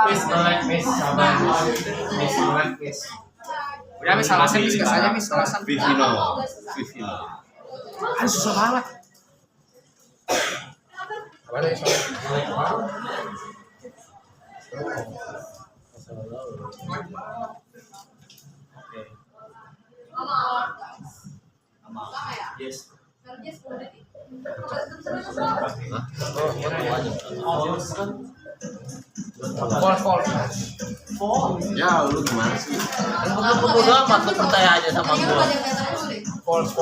Miss melek Miss sabar. Miss melek Miss. Udah, Miss, alasan Miss, gas aja Miss, alasan. Vivino. Kan susah banget. Apa nih, Yes. Ya, lu gimana sih? Bodo amat, lu percaya aja sama gua. False.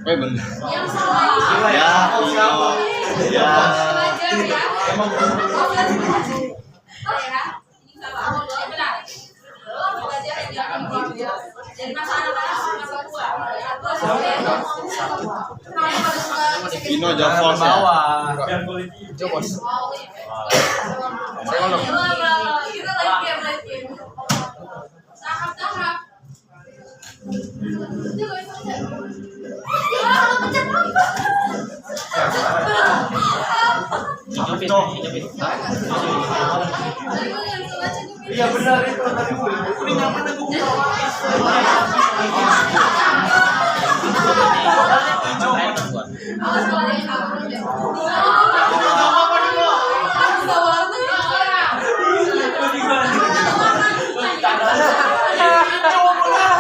Bener. Yang salah. Ya, ya. Belajar ya. Emang benar. Belajar yang jangan gitu. Jadi masa anak-anak masa tua. Vino Javos ya. Biar kulit hijau, Bos. Saya ngomong. Kita live game. Tahap. Iya benar itu tadi gue. Ini nyaman aku.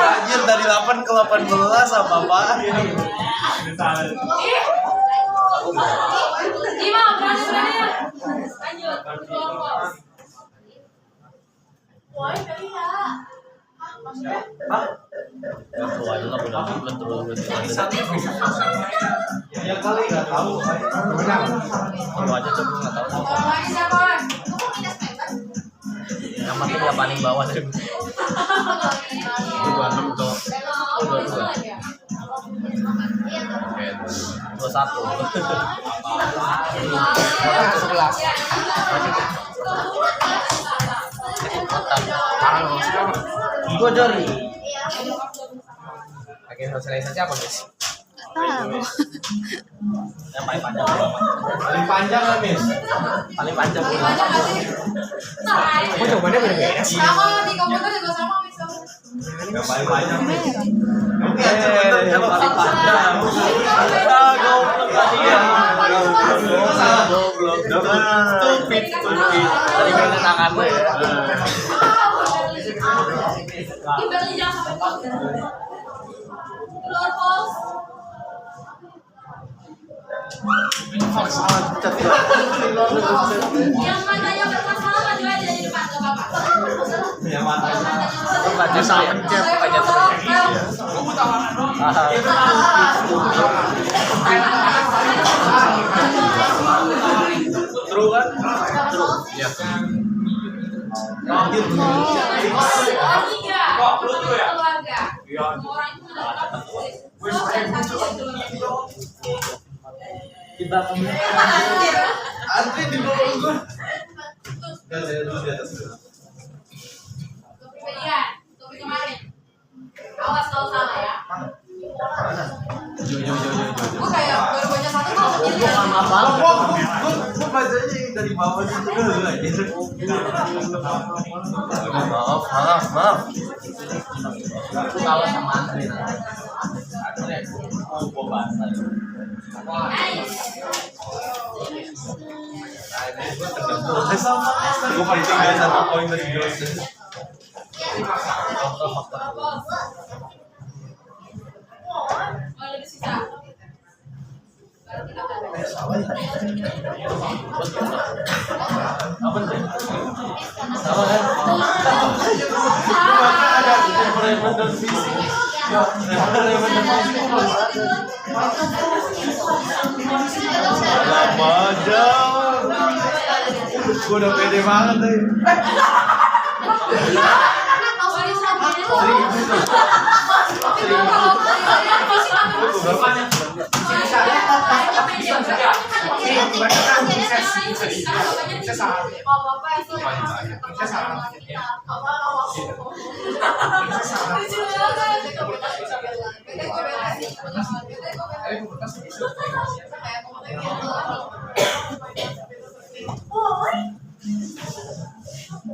Anjir dari 8 ke 18 apa-apaan ini. Gimana berani ya? Lanjut. Woi, kali ya. Itu aja lah udah terus. Ya kali nggak tahu. Kalau aja tuh nggak tahu. Orang lagi siapa? Yang mati dia paling bawah sih. 26 tuh. 21. Gua Jori. Iya. Agen sosialisasi apa, Miss? Tahu. Yang paling panjang. Paling panjang lah, Miss. Paling panjang. Kok jawabannya beda-beda sih? Sama di komputer juga sama misalnya. Yang paling panjang. Oke, Yang paling panjang. Goblok tadi ya. Goblok. Stupid. Tadi pegang tangan lu ya. Kimberly jangan sampai keluar pos. Yang matanya bermasalah maju aja di depan ke bapak. Yang matanya. Lu baju saya pencet aja terus. True kan? Iya. Keluarga. Orang itu Kita Antri di bawah gua. Enggak, saya dulu di atas. Topik kemarin. Awas kalau salah ya. Gue kayak baru baca satu tuh langsung jadi Gua bacanya yang dari bawah situ dulu aja. Maaf. Aku kalah sama Andri. Nice. Gue paling tinggal 1 poin dari dosen. Oh, lebih sisa. Baru kita Apa tuh? Sama kan? Ada referensi dan fisik. Lama jauh. Gue udah pede banget deh.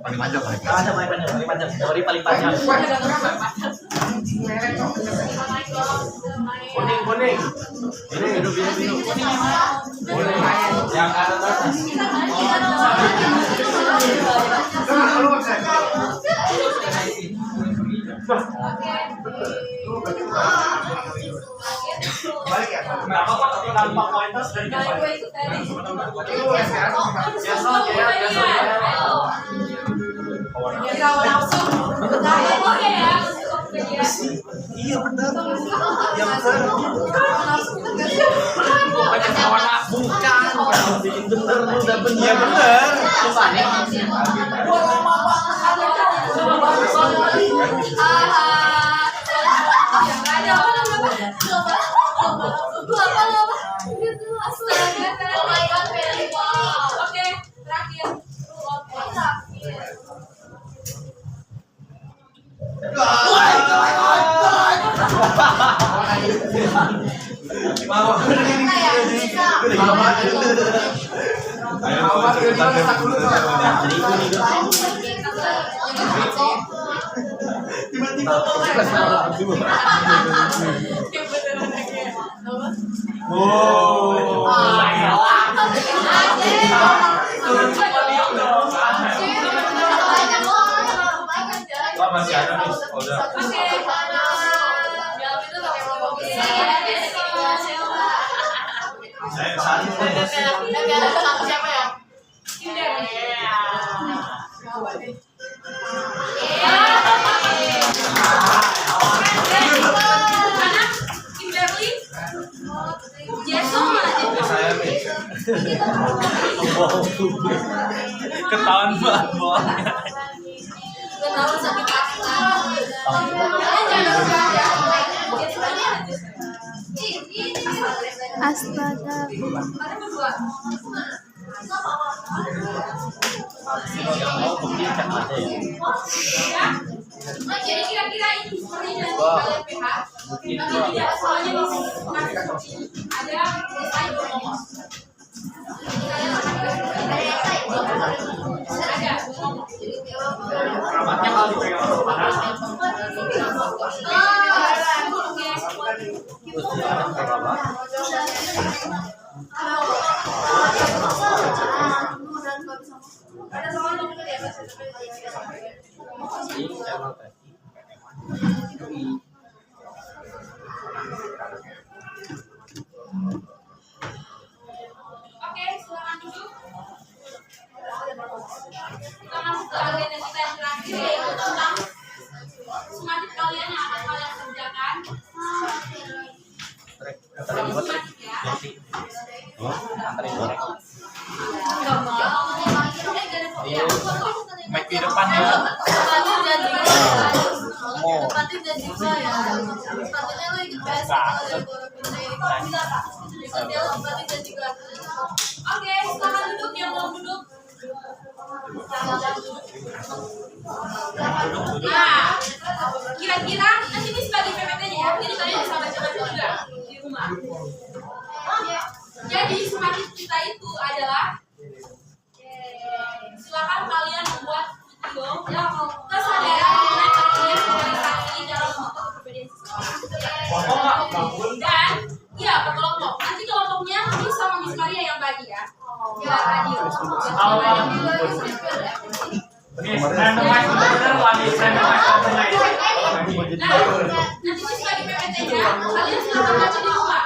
Paling panjang paling panjang. Kuning. Ini biru. Kuning. Yang atas. balik ya. Kenapa kok tinggal 4 poin terus dari Nah, gue ikut tadi. Kita langsung. Oke ya. Iya benar. Yang benar. Bukan warna Bukan bener lu udah bener. Iya bener. Oke, terakhir. Masih ada nih. Udah. Saya saling Siapa ya? saya nih. Ketahuan banget bohongnya. Astaga. Jadi kira-kira ini seperti yang kalian PH, tapi tidak soalnya di sini ada desain ngomong. keramatnya kalau dipegang panas. Oke, silakan duduk. Kita masuk ke agenda kita yang terakhir yaitu tentang semangat kalian yang akan kalian kerjakan. Mic di depan ya. Oke, silakan duduk yang belum duduk. Nah, kira-kira nanti ini sebagai PPT-nya ya, jadi kalian bisa baca-baca juga di rumah. Jadi semangat kita itu adalah silakan kalian membuat video yang kesadaran mengenai pentingnya sosialisasi dalam membentuk kepribadian seseorang. Dan iya, kelompok. Nanti kelompoknya bisa Miss Maria yang bagi ya. Biar adil. Randomize bener-bener lagi randomize. Nanti pas lagi PPT-nya, kalian silahkan baca di rumah.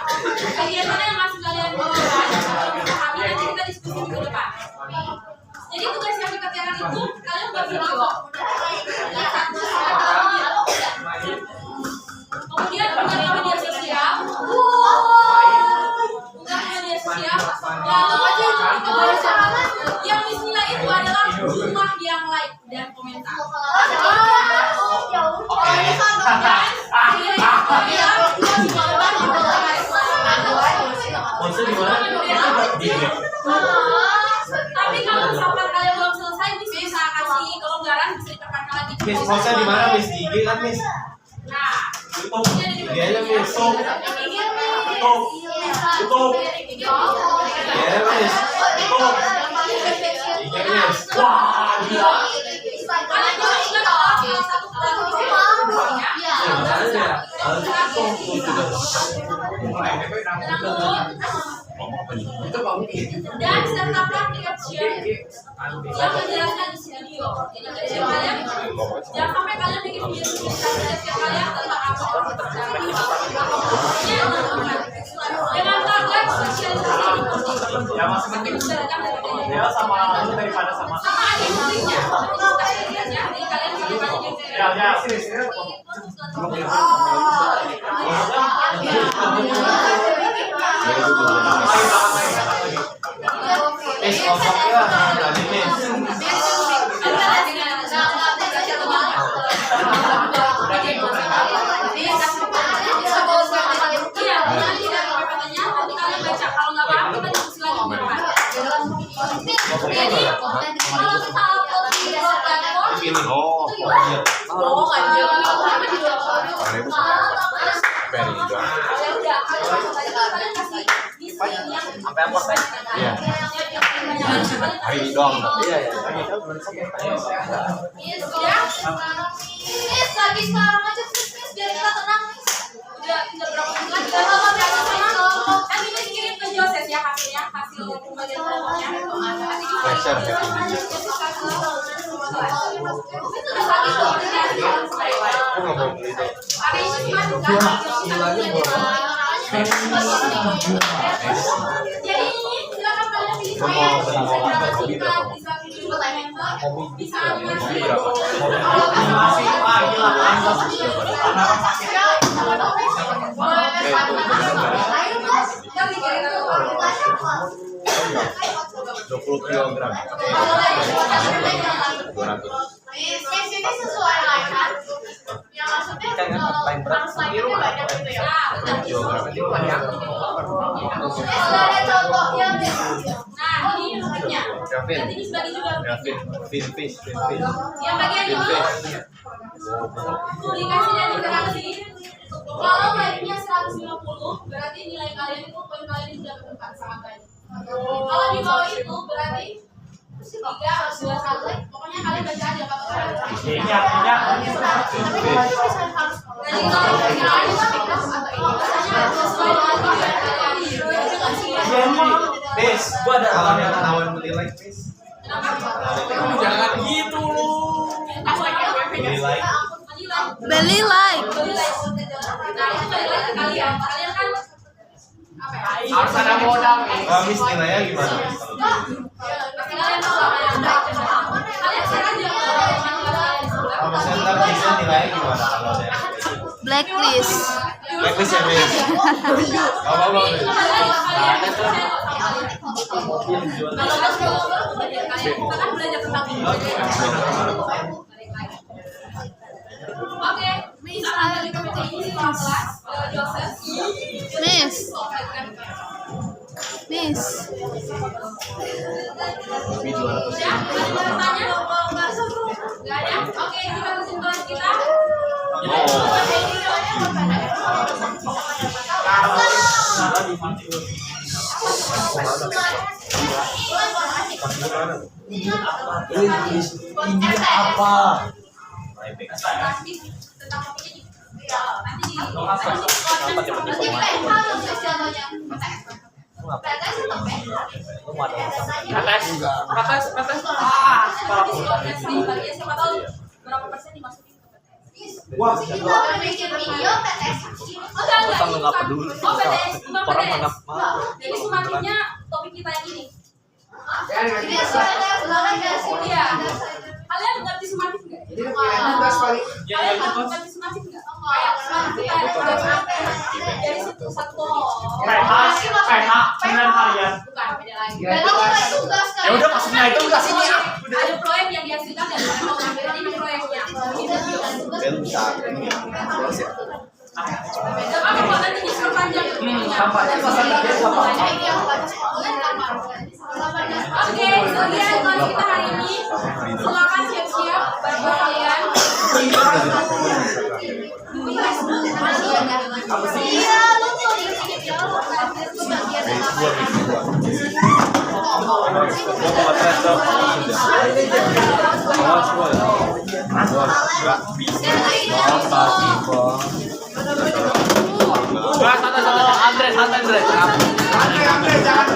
Bagian mana yang masih kalian pahami, nanti kita diskusi minggu depan. Jadi tugas yang dikerjakan itu kalian buat video. Kemudian unggah media sosial. Unggah media sosial. Yang bismillah itu adalah rumah yang like dan komentar. Tapi kalau misalkan kalian belum selesai, bisa kasih kelonggaran, bisa diperpanjang lagi. Miss, maksudnya di mana Miss? Di IG kan Miss? Nah, Di IG aja Miss. Wah, gila. kalian juga ingat kalau salah satu dan serta praktik caption yang menjelaskan di studio. Jadi kerja kalian jangan sampai kalian bikin video kerja kalian tentang apa dengan target sosialisasi Ya masih penting. Ya sama itu daripada sama. ada musiknya. Jadi kalian kalau banyak Ya. Miss, kosongnya tadi Miss. Sampai apa? Iya. Hari ini doang. Iya ya. Miss, lagi sekarang aja Miss, biar kita tenang Miss. Udah berapa menit lagi? Kan ini kirim ke Joses ya hasilnya, hasil pembagian kelompoknya. Pressure. Aku nggak mau beli itu. Hari ini cuma jadi ini silakan kalian pilih bisa animasi. Kilogram. 200. Miss, ini sesuai lah kan? Yang maksudnya harus lagi banyak gitu ya. Miss, ada contohnya Miss. Nah, ini musiknya. Gavin. Nanti dibagi juga. Gavin. Finfish. Yang bagian itu publikasinya interaksi. Kalau like-nya 150, berarti nilai kalian itu poin kalian sudah ketempat sangat baik. Kalau di bawah itu berarti 3, 2, 1. Pokoknya kalian baca aja apa Iya. Jadi kalau kalian sesuai dengan Miss, gua ada tawaran beli like Miss. Jangan gitu lu. Beli like. Beli like. Nah, itu balik lagi ke kalian. Kalian kan apa ya? Harus ada modal. Miss nilainya gimana? Pasti kalian tahu apa yang kalian share aja Kalau misalnya ntar Miss nilainya gimana kalau ada? Blacklist. Blacklist ya Miss. Apa Miss? Kalau belajar tentang ini. Oke, misalkan dari PPT ini 15 Joseph. Miss. Miss. Udah, ada bertanya? Gak ada? Oke, kita kesimpulan kita. Ini apa? Tentang topiknya nanti di ngapain? Lu mau ada masalah? PTS. Siapa tahu berapa persen dimasukin ke PTS. Wah, Kita bikin video PTS. Enggak, Kalau nggak peduli. Oh, PTS, bukan Orang PTS. mana mau? Jadi sumatifnya topik kita yang ini. Jadi soalnya ulangan ya sih. Iya. Kalian ngerti sumatif nggak? Jadi tugas paling Kalian ngerti sumatif nggak? Kayak sumatif kita dari satu Penilaian harian. bukan beda lagi. Berarti kita tugas kan. Ya udah maksudnya itu udah sini ah. Ada proyek yang dihasilkan dan mereka mau ngambil ini proyeknya. Ini video. Kan bisa ini. Apa kok nanti disuruh panjang? Sampai Oke, kemudian kelas kita hari ini silakan siap-siap bagi kalian. Iya, lu tuh dikit ya. santai sama Andre. Andre, jangan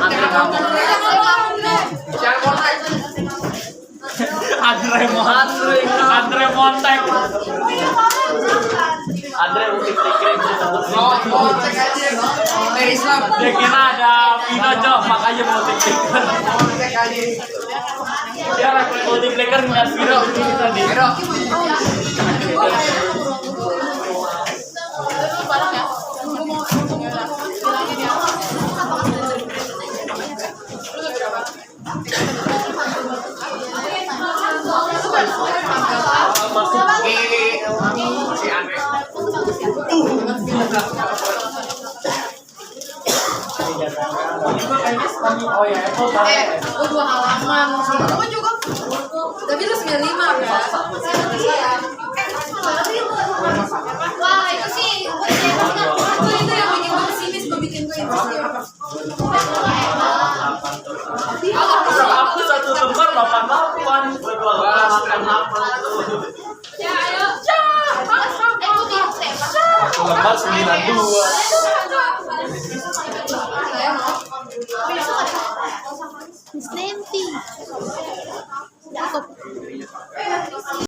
kontak. Andre Montek. Andre musik pikirin Kontak aja. Islam. dia kira ada Pino Jok makanya multiplier. Kontak aja. Dia multiplier ngeliat Pino ini tadi. Si Andre. Oh ya, Apple Gue 2 halaman. Gue juga. Tapi lu 95 ya. Wah, itu sih. Itu yang bikin gue pesimis, bikin gue insecure. Aku satu lembar 88 Ya, ayo. Itu dia tema. satu lembar 92. Miss Nancy.